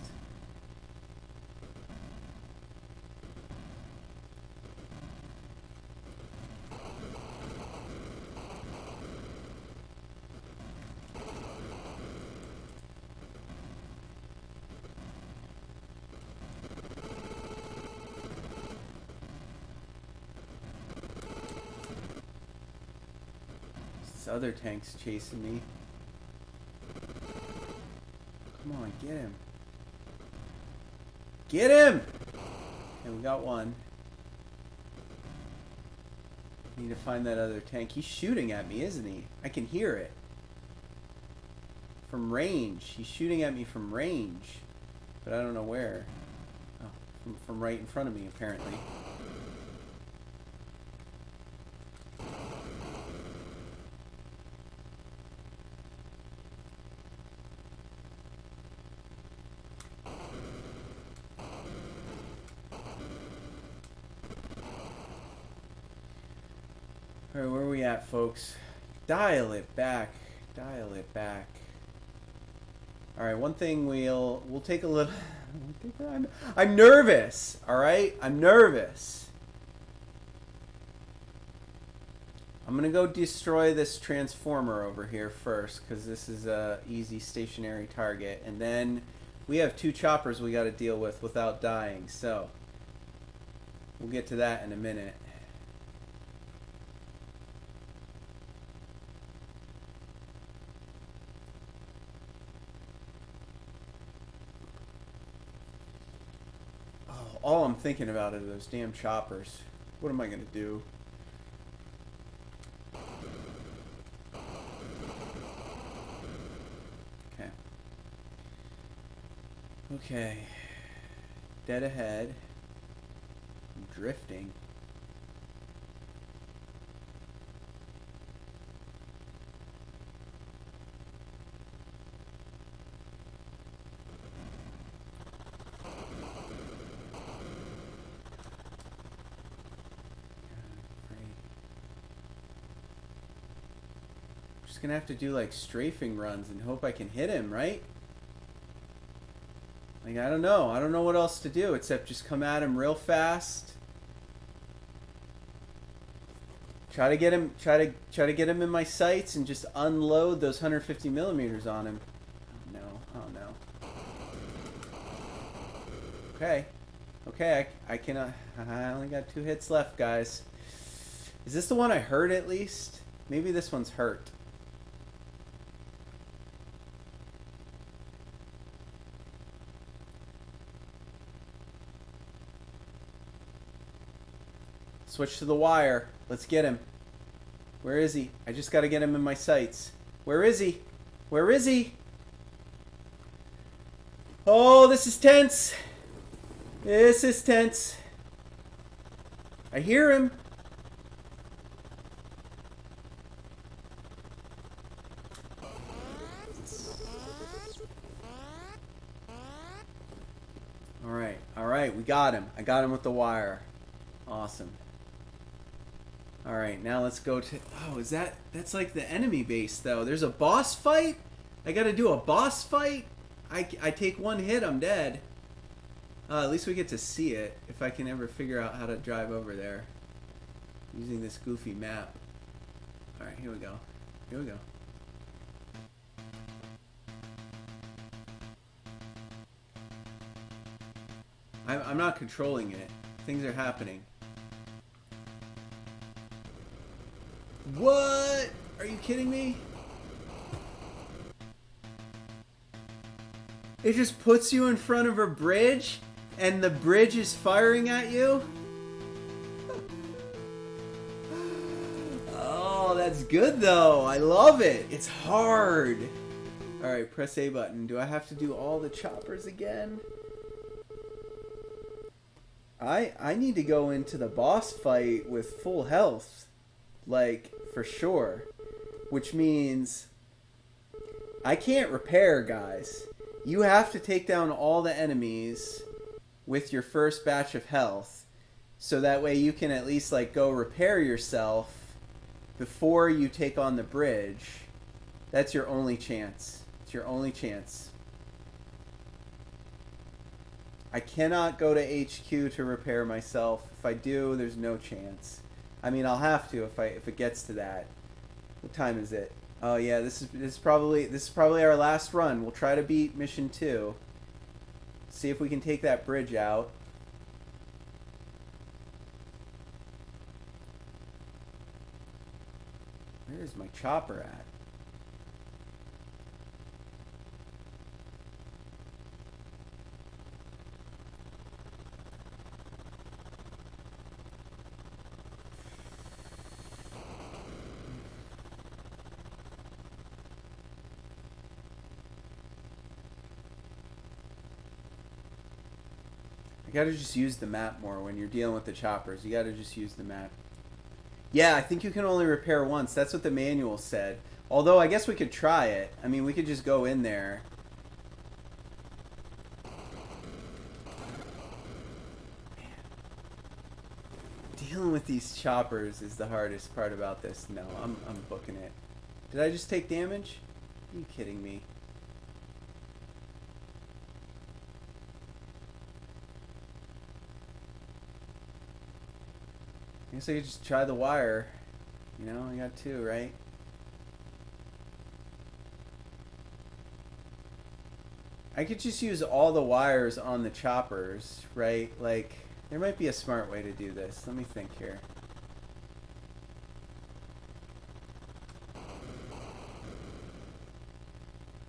S1: This other tank's chasing me. Come on, get him. Get him! And we got one. Need to find that other tank. He's shooting at me, isn't he? I can hear it. From range. He's shooting at me from range. But I don't know where. Oh, from right in front of me, apparently. Alright, where are we at, folks? Dial it back. Dial it back. Alright, one thing we'll take a little... I'm nervous, alright? I'm nervous. I'm gonna go destroy this transformer over here first, because this is a easy stationary target. And then we have two choppers we gotta deal with without dying, so... we'll get to that in a minute. All I'm thinking about are those damn choppers. What am I gonna do? Okay. Okay. Dead ahead. I'm drifting. Just gonna have to do like strafing runs and hope I can hit him, right? Like, I don't know. I don't know what else to do except just come at him real fast. Try to get him. Try to get him in my sights and just unload those 150 millimeters on him. Oh no! Oh no! Okay, okay. I cannot. I only got 2 hits left, guys. Is this the one I hurt at least? Maybe this one's hurt. Switch to the wire. Let's get him. Where is he? I just got to get him in my sights. Where is he? Where is he? Oh, this is tense. This is tense. I hear him. All right, we got him. I got him with the wire. Awesome. All right, now let's go to... Oh, is that... That's like the enemy base, though. There's a boss fight? I gotta do a boss fight? I take 1 hit, I'm dead. At least we get to see it, if I can ever figure out how to drive over there. Using this goofy map. All right, here we go. Here we go. I'm not controlling it. Things are happening. What? Are you kidding me? It just puts you in front of a bridge and the bridge is firing at you? Oh, that's good though. I love it. It's hard. Alright, press A button. Do I have to do all the choppers again? I need to go into the boss fight with full health. Like, for sure. Which means I can't repair, guys. You have to take down all the enemies with your first batch of health. So that way you can at least like go repair yourself before you take on the bridge. That's your only chance. It's your only chance. I cannot go to HQ to repair myself. If I do, there's no chance. I mean, I'll have to if it gets to that. What time is it? Oh yeah, this is probably our last run. We'll try to beat mission 2. See if we can take that bridge out. Where is my chopper at? You gotta just use the map more when you're dealing with the choppers. You gotta just use the map. Yeah, I think you can only repair once. That's what the manual said. Although, I guess we could try it. I mean, we could just go in there. Man. Dealing with these choppers is the hardest part about this. No, I'm booking it. Did I just take damage? Are you kidding me? I guess I could just try the wire. You know, I got 2, right? I could just use all the wires on the choppers, right? Like, there might be a smart way to do this. Let me think here.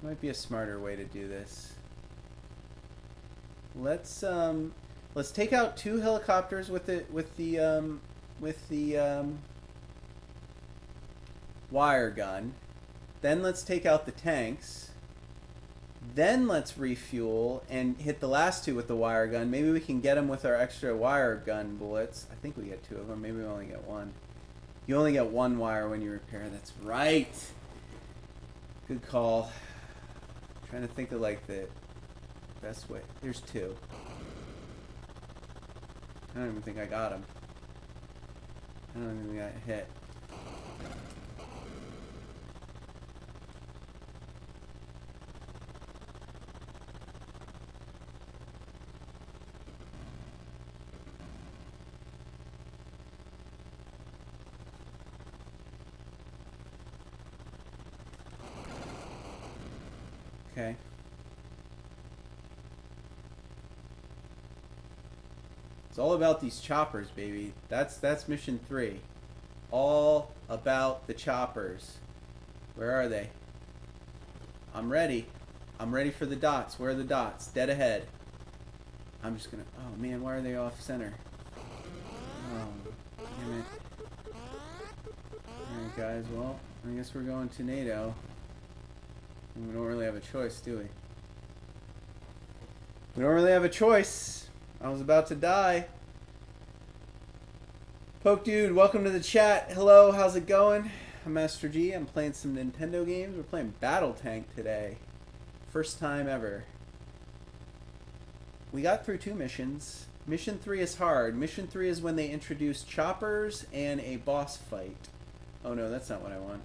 S1: Might be a smarter way to do this. Let's take out 2 helicopters with the wire gun. Then let's take out the tanks. Then let's refuel and hit the last two with the wire gun. Maybe we can get them with our extra wire gun bullets. I think we get 2 of them. Maybe we only get 1. You only get 1 wire when you repair. That's right. Good call. I'm trying to think of like the best way. There's 2. I don't even think I got him. I don't even think I got hit. Okay. It's all about these choppers, baby. That's mission 3. All about the choppers. Where are they? I'm ready. I'm ready for the dots. Where are the dots? Dead ahead. I'm just gonna... Oh, man, why are they off center? Oh, damn it. Alright, guys. Well, I guess we're going tornado. We don't really have a choice, do we? We don't really have a choice. I was about to die. Poke Dude, welcome to the chat. Hello, how's it going? I'm Master G. I'm playing some Nintendo games. We're playing Battle Tank today. First time ever. We got through 2 missions. Mission 3 is hard. Mission 3 is when they introduce choppers and a boss fight. Oh no, that's not what I want.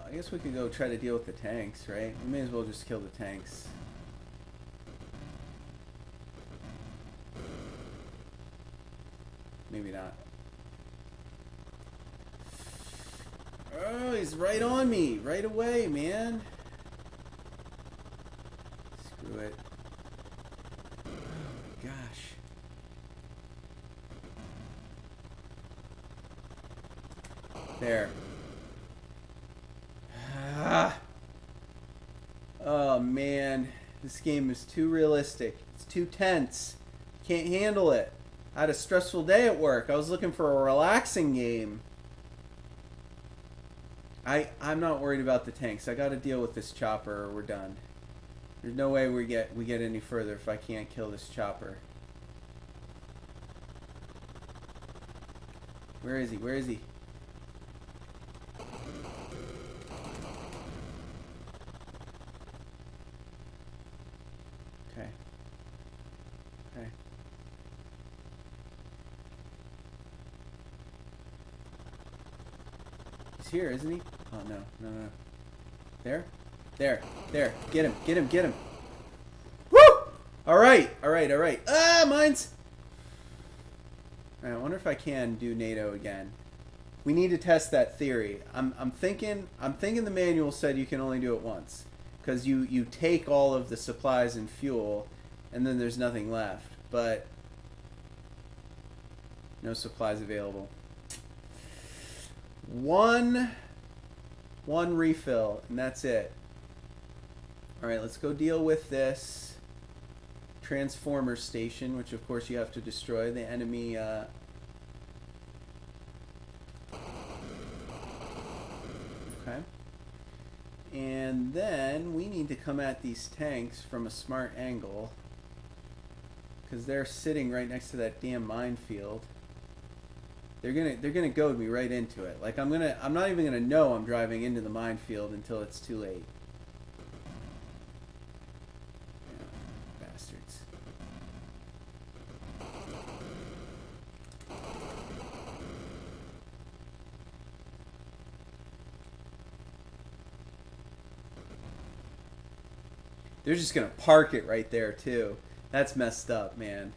S1: I guess we could go try to deal with the tanks, right? We may as well just kill the tanks. Maybe not. Oh, he's right on me. Right away, man. Screw it. Oh my gosh. There. Ah. Oh man, this game is too realistic. It's too tense. Can't handle it. I had a stressful day at work. I was looking for a relaxing game. I'm not worried about the tanks. I got to deal with this chopper or we're done. There's no way we get any further if I can't kill this chopper. Where is he? Where is he? Okay. Okay. He's here, isn't he? Oh, no. No, no. There? There. There. Get him. Get him. Get him. Woo! Alright. Alright. Alright. Ah, mine's... Alright, I wonder if I can do NATO again. We need to test that theory. I'm thinking the manual said you can only do it once. Because you take all of the supplies and fuel, and then there's nothing left. But no supplies available. One refill, and that's it. Alright, let's go deal with this transformer station, which of course you have to destroy. The enemy okay. And then we need to come at these tanks from a smart angle, because they're sitting right next to that damn minefield. They're gonna goad me right into it. Like I'm not even gonna know I'm driving into the minefield until it's too late. Yeah, bastards. They're just gonna park it right there too. That's messed up, man.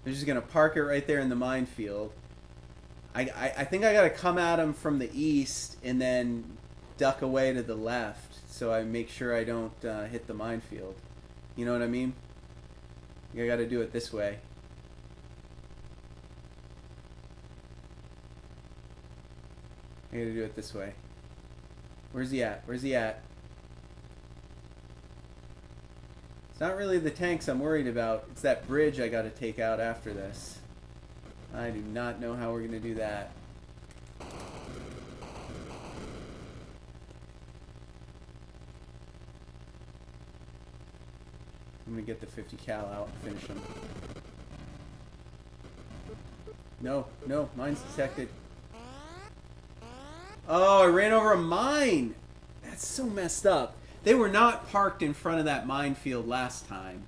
S1: They're just gonna park it right there in the minefield. I think I gotta come at them from the east and then duck away to the left so I make sure I don't hit the minefield. You know what I mean? I gotta do it this way. I gotta do it this way. Where's he at? Where's he at? It's not really the tanks I'm worried about. It's that bridge I gotta take out after this. I do not know how we're going to do that. I'm gonna get the 50 cal out and finish him. No, no, mine's detected. Oh, I ran over a mine. That's so messed up. They were not parked in front of that minefield last time.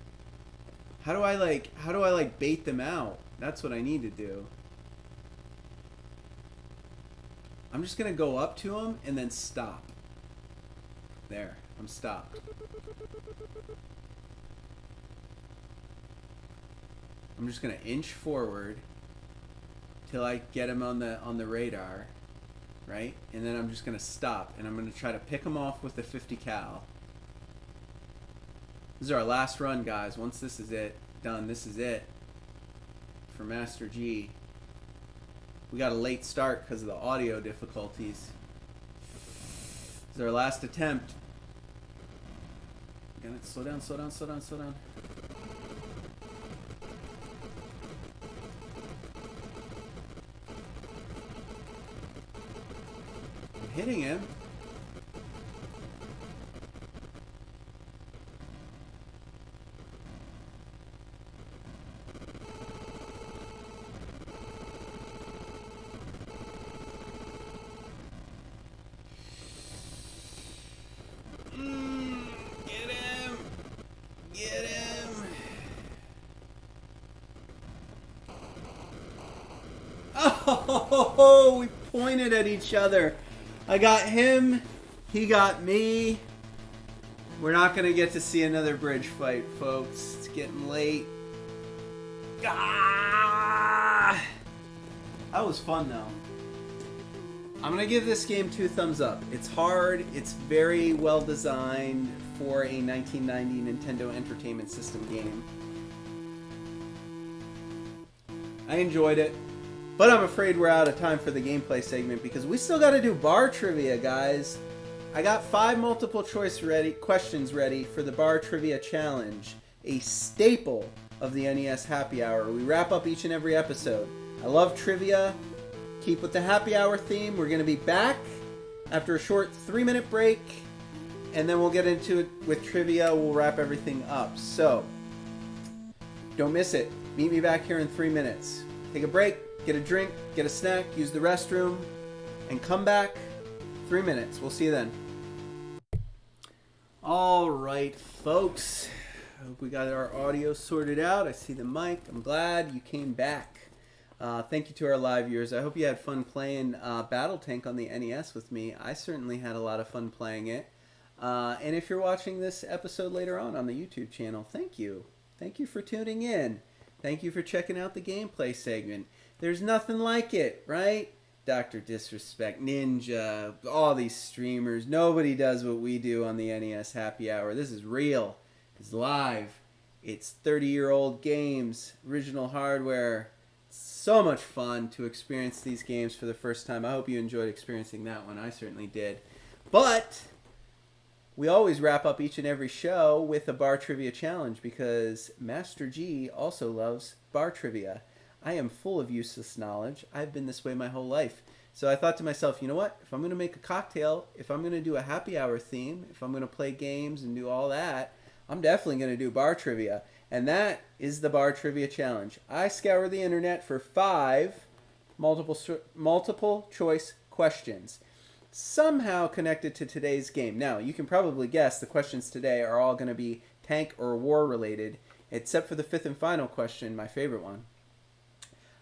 S1: How do I like bait them out? That's what I need to do. I'm just gonna go up to them and then stop. There, I'm stopped. I'm just gonna inch forward till I get him on the radar, right? And then I'm just gonna stop and I'm gonna try to pick him off with the 50 cal. This is our last run, guys. Once this is it, done, this is it for Master G. We got a late start because of the audio difficulties. This is our last attempt. Gotta slow down, slow down, slow down, slow down. I'm hitting him. Get him! Get him! Oh, we pointed at each other. I got him. He got me. We're not going to get to see another bridge fight, folks. It's getting late. Ah! That was fun, though. I'm going to give this game 2 thumbs up. It's hard. It's very well designed for a 1990 Nintendo Entertainment System game. I enjoyed it. But I'm afraid we're out of time for the gameplay segment because we still got to do bar trivia, guys. I got 5 multiple choice questions ready for the bar trivia challenge, a staple of the NES Happy Hour. We wrap up each and every episode. I love trivia. Keep with the Happy Hour theme. We're going to be back after a short 3-minute break, and then we'll get into it with trivia. We'll wrap everything up. So, don't miss it. Meet me back here in 3 minutes. Take a break. Get a drink, get a snack, use the restroom, and come back. 3 minutes. We'll see you then. All right, folks. I hope we got our audio sorted out. I see the mic. I'm glad you came back. Thank you to our live viewers. I hope you had fun playing Battle Tank on the NES with me. I certainly had a lot of fun playing it. And if you're watching this episode later on the YouTube channel, thank you. Thank you for tuning in. Thank you for checking out the gameplay segment. There's nothing like it, right? Dr. Disrespect, Ninja, all these streamers. Nobody does what we do on the NES Happy Hour. This is real. It's live. It's 30-year-old games, original hardware. So much fun to experience these games for the first time. I hope you enjoyed experiencing that one. I certainly did. But we always wrap up each and every show with a bar trivia challenge because Master G also loves bar trivia. I am full of useless knowledge. I've been this way my whole life. So I thought to myself, you know what? If I'm going to make a cocktail, if I'm going to do a happy hour theme, if I'm going to play games and do all that, I'm definitely going to do bar trivia. And that is the bar trivia challenge. I scour the internet for 5 multiple choice questions, somehow connected to today's game. Now, you can probably guess the questions today are all going to be tank or war related, except for the 5th and final question, my favorite one.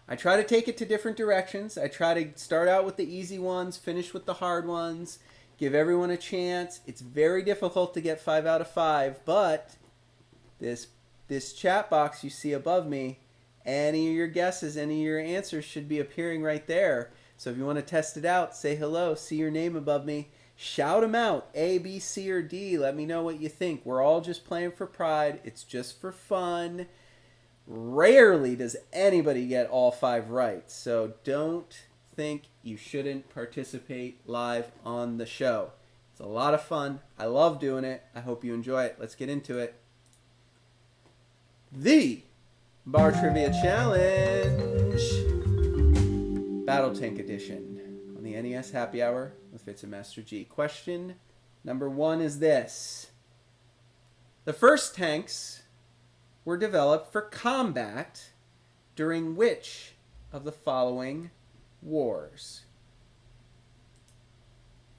S1: I try to take it to different directions. I try to start out with the easy ones, finish with the hard ones, give everyone a chance. It's very difficult to get 5 out of 5, but this chat box you see above me, any of your guesses, any of your answers should be appearing right there. So if you want to test it out, say hello, see your name above me, shout them out, A, B, C, or D. Let me know what you think. We're all just playing for pride. It's just for fun. Rarely does anybody get all 5 right, so don't think you shouldn't participate live on the show. It's a lot of fun. I love doing it. I hope you enjoy it. Let's get into it. The Bar Trivia Challenge, Battle Tank Edition on the NES Happy Hour with Fitz and Master G. Question number 1 is this. The first tanks were developed for combat during which of the following wars?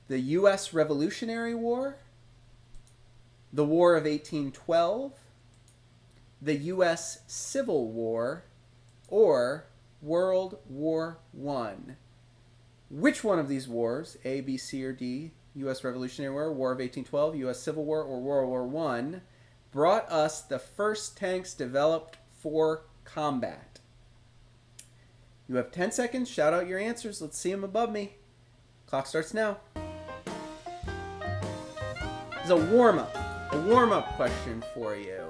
S1: The U.S. Revolutionary War, the War of 1812, the U.S. Civil War, or World War I. Which one of these wars, A, B, C, or D, U.S. Revolutionary War, War of 1812, U.S. Civil War, or World War I, brought us the first tanks developed for combat? You have 10 seconds. Shout out your answers. Let's see them above me. Clock starts now. It's a warm-up question for you.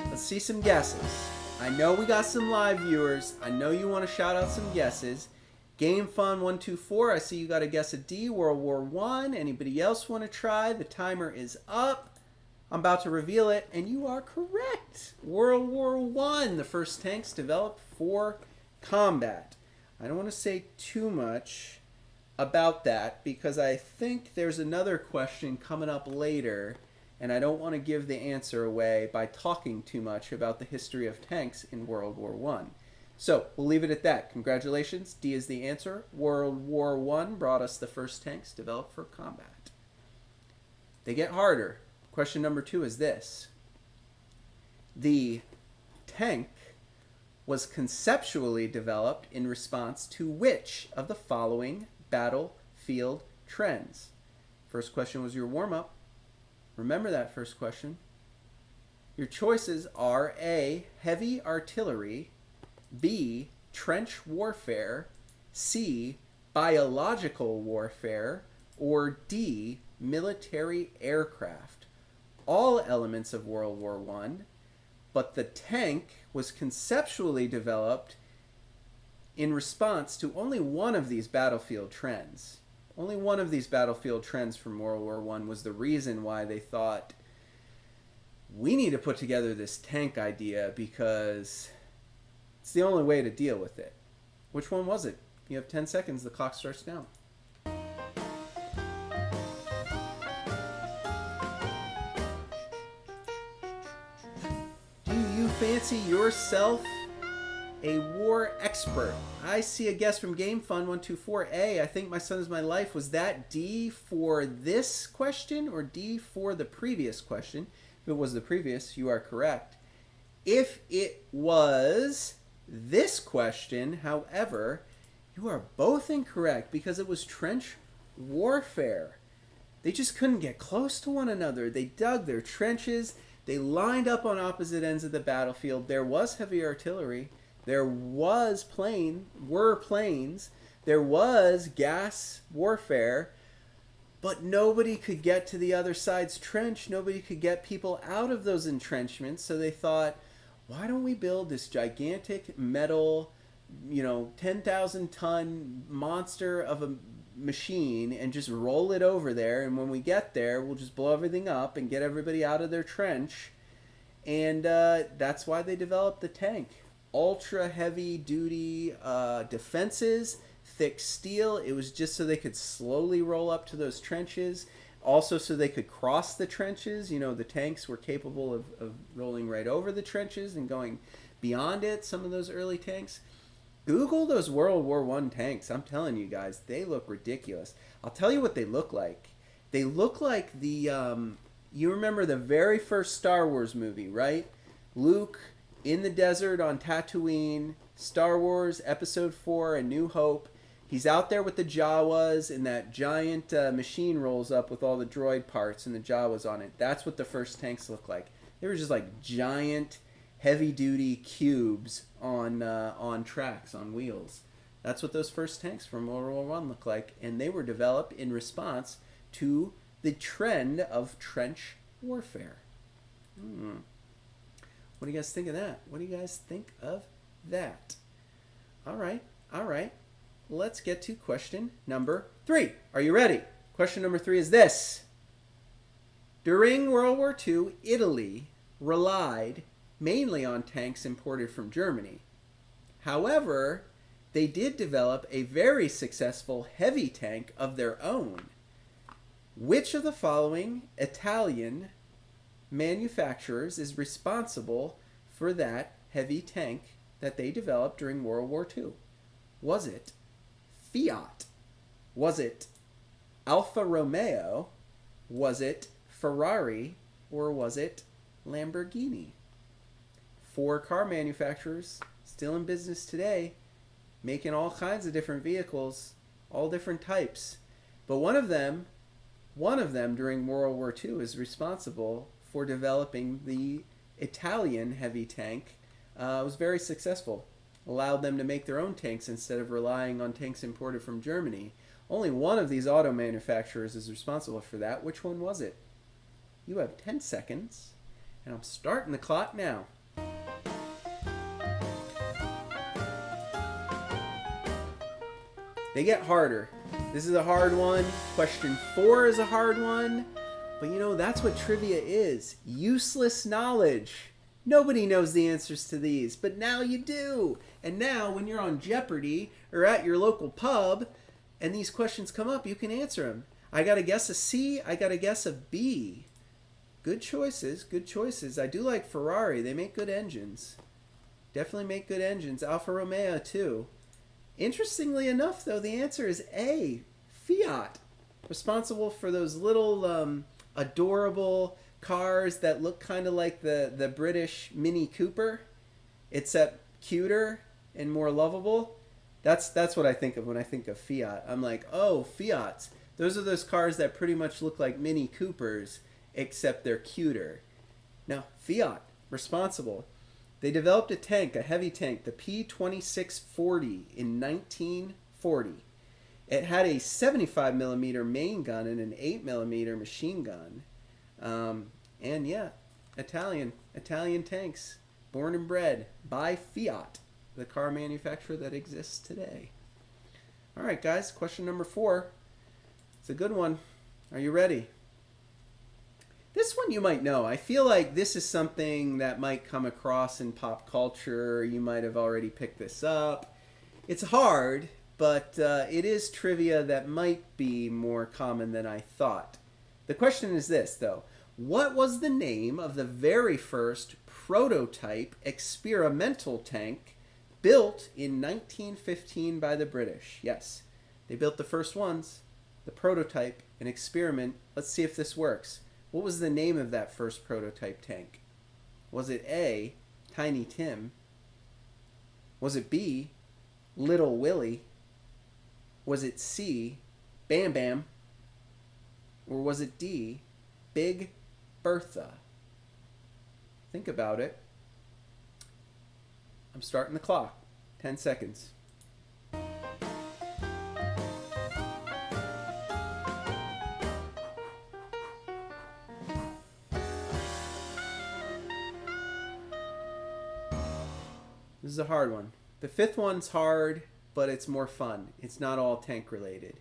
S1: Let's see some guesses. I know we got some live viewers. I know you want to shout out some guesses. Game Fun 124, I see you got to guess a D, World War I. Anybody else want to try? The timer is up. I'm about to reveal it, and you are correct. World War I, the first tanks developed for combat. I don't want to say too much about that because I think there's another question coming up later, and I don't want to give the answer away by talking too much about the history of tanks in World War I. So we'll leave it at that. Congratulations. D is the answer. World War I brought us the first tanks developed for combat. They get harder. Question number 2 is this. The tank was conceptually developed in response to which of the following battlefield trends? First question was your warm-up. Remember that first question. Your choices are A, heavy artillery, B, trench warfare, C, biological warfare, or D, military aircraft. All elements of World War I, but the tank was conceptually developed in response to only one of these battlefield trends. Only one of these battlefield trends from World War I was the reason why they thought, we need to put together this tank idea because it's the only way to deal with it. Which one was it? You have 10 seconds. The clock starts now. Do you fancy yourself a war expert? I see a guess from Game Fun 124A. I think my son is my life. Was that D for this question or D for the previous question? If it was the previous, you are correct. If it was this question, however, you are both incorrect because it was trench warfare. They just couldn't get close to one another. They dug their trenches. They lined up on opposite ends of the battlefield. There was heavy artillery. There was planes. There was gas warfare. But nobody could get to the other side's trench. Nobody could get people out of those entrenchments. So they thought, why don't we build this gigantic metal, 10,000 ton monster of a machine and just roll it over there. And when we get there, we'll just blow everything up and get everybody out of their trench. And that's why they developed the tank. Ultra heavy duty defenses, thick steel. It was just so they could slowly roll up to those trenches. Also so they could cross the trenches. The tanks were capable of rolling right over the trenches and going beyond it, some of those early tanks. Google those World War I tanks. I'm telling you guys, they look ridiculous. I'll tell you what they look like. They look like the, you remember the very first Star Wars movie, right? Luke in the desert on Tatooine, Star Wars Episode 4, A New Hope. He's out there with the Jawas, and that giant machine rolls up with all the droid parts and the Jawas on it. That's what the first tanks look like. They were just like giant, heavy-duty cubes on tracks, on wheels. That's what those first tanks from World War I look like, and they were developed in response to the trend of trench warfare. What do you guys think of that? What do you guys think of that? All right. Let's get to question number 3. Are you ready? Question number 3 is this. During World War II, Italy relied mainly on tanks imported from Germany. However, they did develop a very successful heavy tank of their own. Which of the following Italian manufacturers is responsible for that heavy tank that they developed during World War II? Was it Fiat? Was it Alfa Romeo? Was it Ferrari? Or was it Lamborghini? 4 car manufacturers still in business today, making all kinds of different vehicles, all different types. But one of them during World War II is responsible for developing the Italian heavy tank. Was very successful. Allowed them to make their own tanks instead of relying on tanks imported from Germany. Only one of these auto manufacturers is responsible for that. Which one was it? You have 10 seconds, and I'm starting the clock now. They get harder. This is a hard one. Question 4 is a hard one. But you know, that's what trivia is. Useless knowledge. Nobody knows the answers to these, but now you do. And now when you're on Jeopardy or at your local pub and these questions come up, you can answer them. I got to guess a C. I got to guess a B. Good choices. Good choices. I do like Ferrari. They make good engines. Definitely make good engines. Alfa Romeo too. Interestingly enough, though, the answer is A. Fiat. Responsible for those little adorable cars that look kind of like the British Mini Cooper, except cuter and more lovable. That's what I think of when I think of Fiat. I'm like, oh, Fiats. Those are those cars that pretty much look like Mini Coopers, except they're cuter. Now, Fiat, responsible. They developed a tank, a heavy tank, the P2640 in 1940. It had a 75 millimeter main gun and an 8 millimeter machine gun. And yeah, Italian tanks, born and bred by Fiat, the car manufacturer that exists today. All right, guys, question number 4. It's a good one. Are you ready? This one you might know. I feel like this is something that might come across in pop culture. You might have already picked this up. It's hard, but it is trivia that might be more common than I thought. The question is this, though. What was the name of the very first prototype experimental tank built in 1915 by the British? Yes, they built the first ones, the prototype, an experiment. Let's see if this works. What was the name of that first prototype tank? Was it A, Tiny Tim? Was it B, Little Willie? Was it C, Bam Bam? Or was it D, Big Bertha? Think about it. I'm starting the clock. 10 seconds. This is a hard one. The 5th one's hard, but it's more fun. It's not all tank related.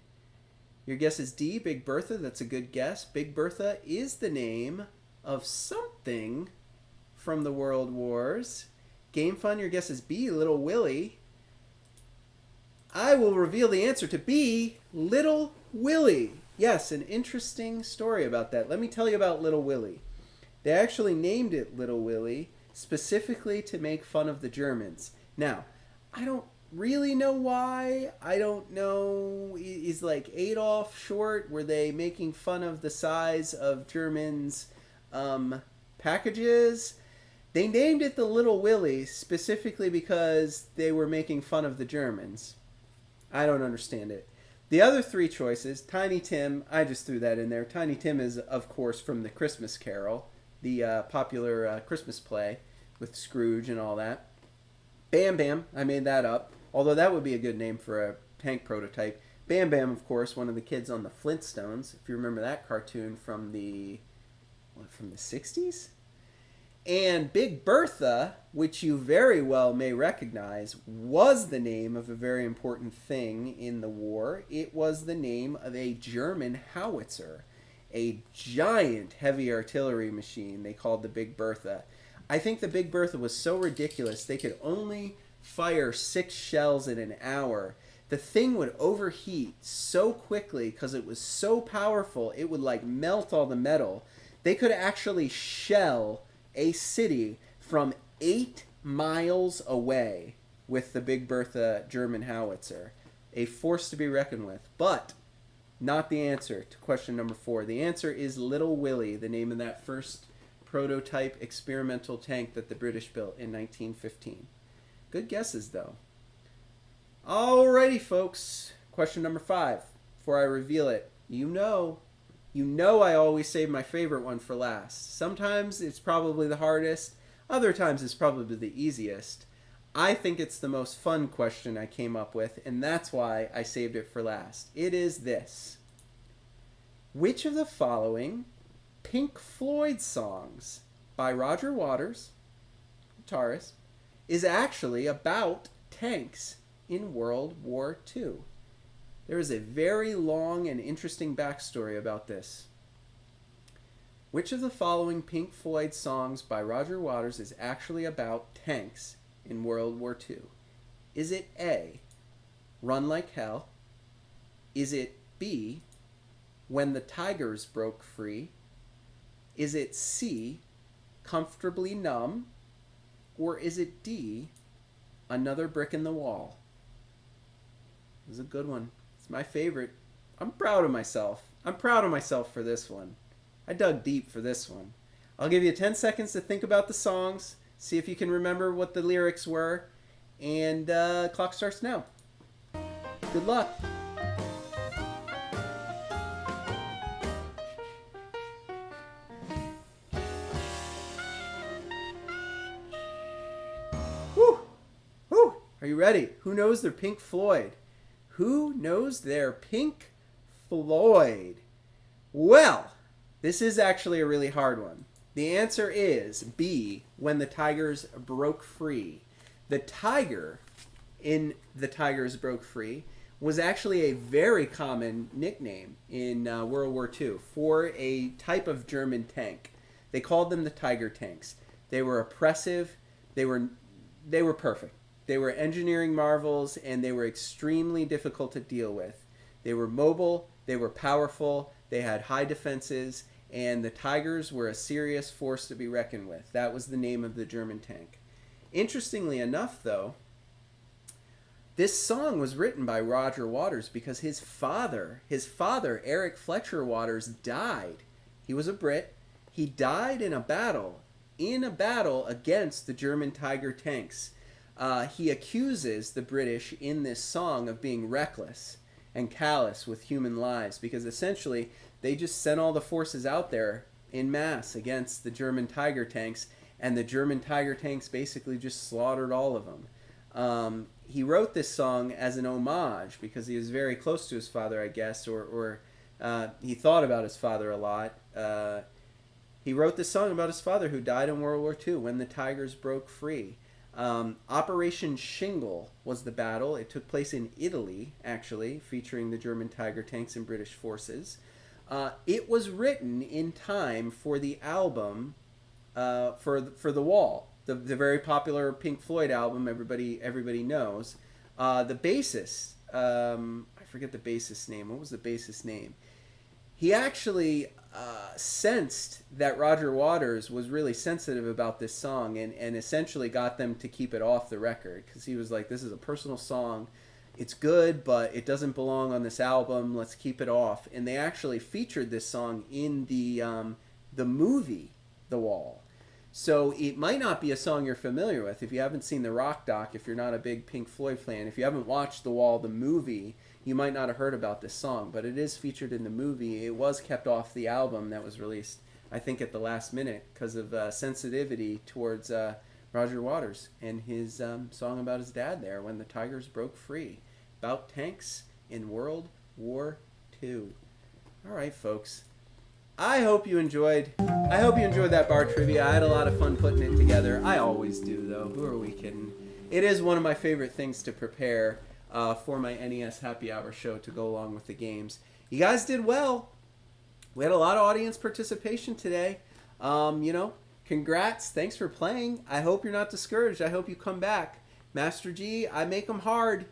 S1: Your guess is D, Big Bertha. That's a good guess. Big Bertha is the name of something from the World Wars. Game Fun, your guess is B, Little Willie. I will reveal the answer to B, Little Willie. Yes, an interesting story about that. Let me tell you about Little Willie. They actually named it Little Willie specifically to make fun of the Germans. Now, I don't really know why. I don't know. Is like Adolf short? Were they making fun of the size of Germans' packages? They named it the Little Willie specifically because they were making fun of the Germans. I don't understand it. The other 3 choices, Tiny Tim, I just threw that in there. Tiny Tim is, of course, from the Christmas Carol, the popular Christmas play with Scrooge and all that. Bam Bam, I made that up. Although that would be a good name for a tank prototype. Bam Bam, of course, one of the kids on the Flintstones, if you remember that cartoon from the 60s? And Big Bertha, which you very well may recognize, was the name of a very important thing in the war. It was the name of a German howitzer, a giant heavy artillery machine they called the Big Bertha. I think the Big Bertha was so ridiculous they could only fire 6 shells in an hour. The thing would overheat so quickly because it was so powerful it would like melt all the metal. They could actually shell a city from 8 miles away with the Big Bertha German howitzer. A force to be reckoned with. But not the answer to question number 4. The answer is Little Willie, the name of that first prototype experimental tank that the British built in 1915. Good guesses, though. Alrighty, folks. Question number 5. Before I reveal it, you know I always save my favorite one for last. Sometimes it's probably the hardest. Other times it's probably the easiest. I think it's the most fun question I came up with, and that's why I saved it for last. It is this. Which of the following Pink Floyd songs by Roger Waters, guitarist, is actually about tanks in World War II? There is a very long and interesting backstory about this. Which of the following Pink Floyd songs by Roger Waters is actually about tanks in World War II? Is it A, Run Like Hell? Is it B, When the Tigers Broke Free? Is it C, Comfortably Numb? Or is it D, Another Brick in the Wall? This is a good one. It's my favorite. I'm proud of myself. I'm proud of myself for this one. I dug deep for this one. I'll give you 10 seconds to think about the songs, see if you can remember what the lyrics were, and clock starts now. Good luck. Woo! Woo! Are you ready? Who knows their Pink Floyd? Who knows their Pink Floyd? Well, this is actually a really hard one. The answer is B, When the Tigers Broke Free. The tiger in The Tigers Broke Free was actually a very common nickname in World War II for a type of German tank. They called them the Tiger tanks. They were oppressive. They were perfect. They were engineering marvels, and they were extremely difficult to deal with. They were mobile. They were powerful. They had high defenses. And the Tigers were a serious force to be reckoned with. That was the name of the German tank. Interestingly enough, though, this song was written by Roger Waters because his father, Eric Fletcher Waters, died. He was a Brit. He died in a battle against the German Tiger tanks. He accuses the British in this song of being reckless and callous with human lives because essentially they just sent all the forces out there in mass against the German Tiger tanks, and the German Tiger tanks basically just slaughtered all of them. He wrote this song as an homage because he was very close to his father, I guess, or he thought about his father a lot. He wrote this song about his father who died in World War II, When the Tigers Broke Free. Operation Shingle was the battle. It took place in Italy, actually, featuring the German Tiger tanks and British forces. It was written in time for the album, for The Wall, the very popular Pink Floyd album everybody knows. The bassist, I forget the bassist's name. What was the bassist's name? He actually sensed that Roger Waters was really sensitive about this song and essentially got them to keep it off the record because he was like, this is a personal song. It's good, but it doesn't belong on this album. Let's keep it off. And they actually featured this song in the movie The Wall. So it might not be a song you're familiar with. If you haven't seen the Rock Doc, if you're not a big Pink Floyd fan, if you haven't watched The Wall, the movie, you might not have heard about this song. But it is featured in the movie. It was kept off the album that was released, I think, at the last minute because of sensitivity towards Roger Waters and his song about his dad there, When the Tigers Broke Free, about tanks in World War II. All right, folks. I hope you enjoyed that bar trivia. I had a lot of fun putting it together. I always do, though. Who are we kidding? It is one of my favorite things to prepare for my NES Happy Hour show to go along with the games. You guys did well. We had a lot of audience participation today. Congrats. Thanks for playing. I hope you're not discouraged. I hope you come back. Master G, I make them hard,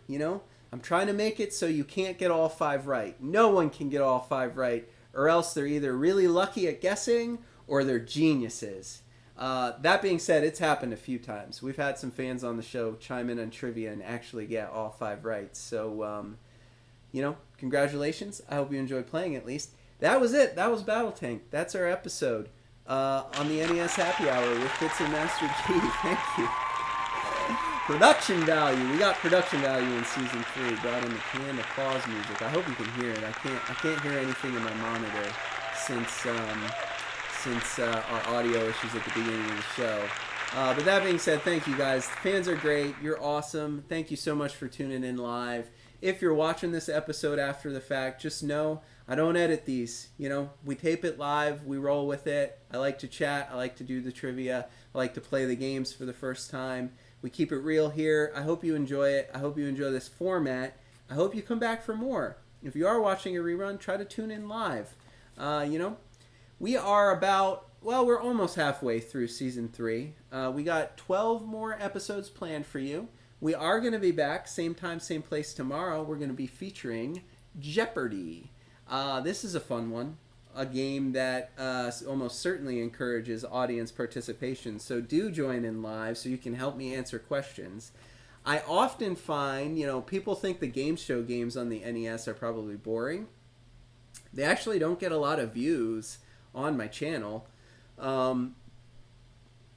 S1: I'm trying to make it so you can't get all 5 right. No one can get all 5 right, or else they're either really lucky at guessing or they're geniuses. That being said, it's happened a few times. We've had some fans on the show chime in on trivia and actually get all 5 right. So, congratulations. I hope you enjoyed playing at least. That was it. That was Battle Tank. That's our episode on the NES Happy Hour with Fitz and Master G. Thank you. Production value. We got production value in Season 3. Brought in the canned applause music. I hope you can hear it. I can't hear anything in my monitor since our audio issues at the beginning of the show. But that being said, thank you guys. Fans are great. You're awesome. Thank you so much for tuning in live. If you're watching this episode after the fact, just know I don't edit these. We tape it live. We roll with it. I like to chat. I like to do the trivia. I like to play the games for the first time. We keep it real here. I hope you enjoy it. I hope you enjoy this format. I hope you come back for more. If you are watching a rerun, try to tune in live. We are we're almost halfway through Season 3. We got 12 more episodes planned for you. We are going to be back, same time, same place tomorrow. We're going to be featuring Jeopardy! This is a fun one. A game that almost certainly encourages audience participation. So do join in live so you can help me answer questions. I often find, people think the game show games on the NES are probably boring. They actually don't get a lot of views on my channel.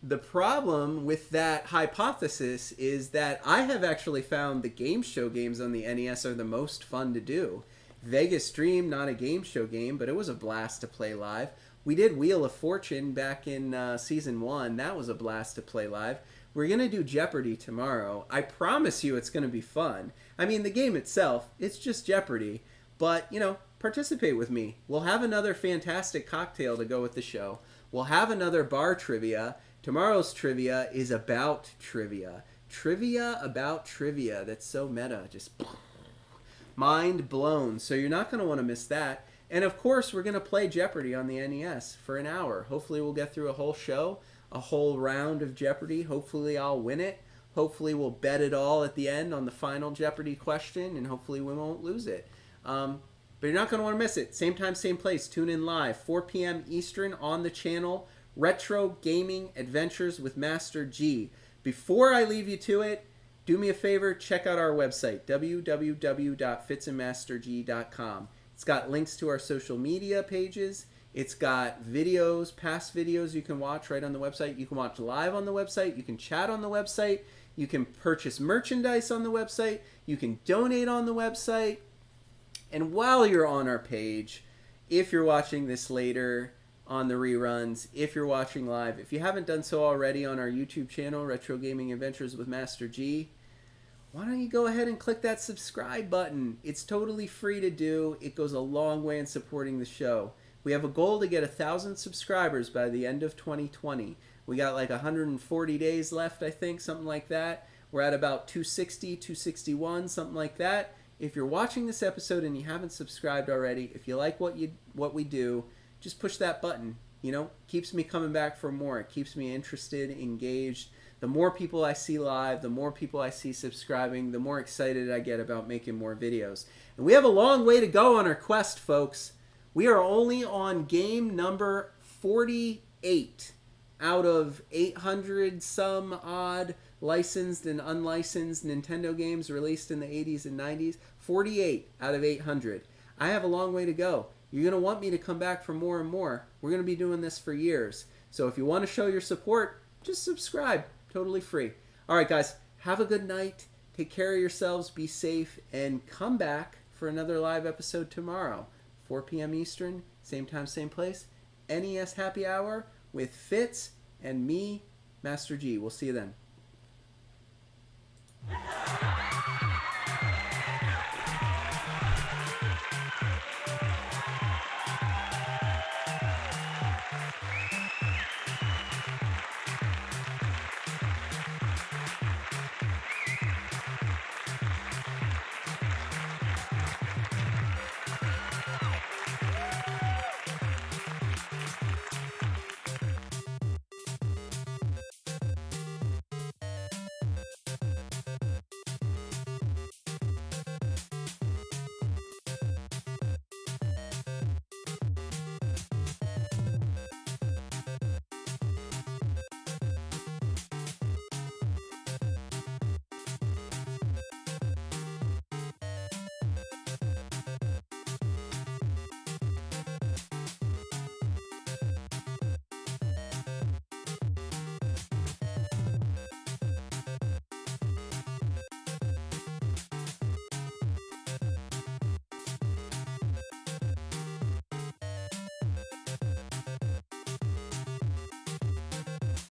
S1: The problem with that hypothesis is that I have actually found the game show games on the NES are the most fun to do. Vegas Dream, not a game show game, but it was a blast to play live. We did Wheel of Fortune back in Season 1. That was a blast to play live. We're going to do Jeopardy! Tomorrow. I promise you it's going to be fun. I mean, the game itself, it's just Jeopardy! But, participate with me. We'll have another fantastic cocktail to go with the show. We'll have another bar trivia. Tomorrow's trivia is about trivia. Trivia about trivia. That's so meta. Just mind blown. So you're not going to want to miss that. And of course, we're going to play Jeopardy! On the NES for an hour. Hopefully we'll get through a whole show, a whole round of Jeopardy! Hopefully I'll win it. Hopefully we'll bet it all at the end on the final Jeopardy! Question, and hopefully we won't lose it. But you're not going to want to miss it. Same time, same place. Tune in live, 4 p.m. Eastern on the channel. Retro Gaming Adventures with Master G. Before I leave you to it, do me a favor, check out our website, www.fitsandmasterg.com. It's got links to our social media pages. It's got videos, past videos you can watch right on the website. You can watch live on the website. You can chat on the website. You can purchase merchandise on the website. You can donate on the website. And while you're on our page, if you're watching this later on the reruns, if you're watching live, if you haven't done so already on our YouTube channel, Retro Gaming Adventures with Master G, why don't you go ahead and click that subscribe button? It's totally free to do. It goes a long way in supporting the show. We have a goal to get 1,000 subscribers by the end of 2020. We got like 140 days left, I think, something like that. We're at about 260, 261, something like that. If you're watching this episode and you haven't subscribed already, if you like what we do, just push that button. Keeps me coming back for more. It keeps me interested, engaged. The more people I see live, the more people I see subscribing, the more excited I get about making more videos. And we have a long way to go on our quest, folks. We are only on game number 48 out of 800 some odd licensed and unlicensed Nintendo games released in the 80s and 90s. 48 out of 800. I have a long way to go. You're going to want me to come back for more and more. We're going to be doing this for years. So if you want to show your support, just subscribe. Totally free. All right, guys. Have a good night. Take care of yourselves. Be safe. And come back for another live episode tomorrow. 4 p.m. Eastern. Same time, same place. NES Happy Hour with Fitz and me, Master G. We'll see you then.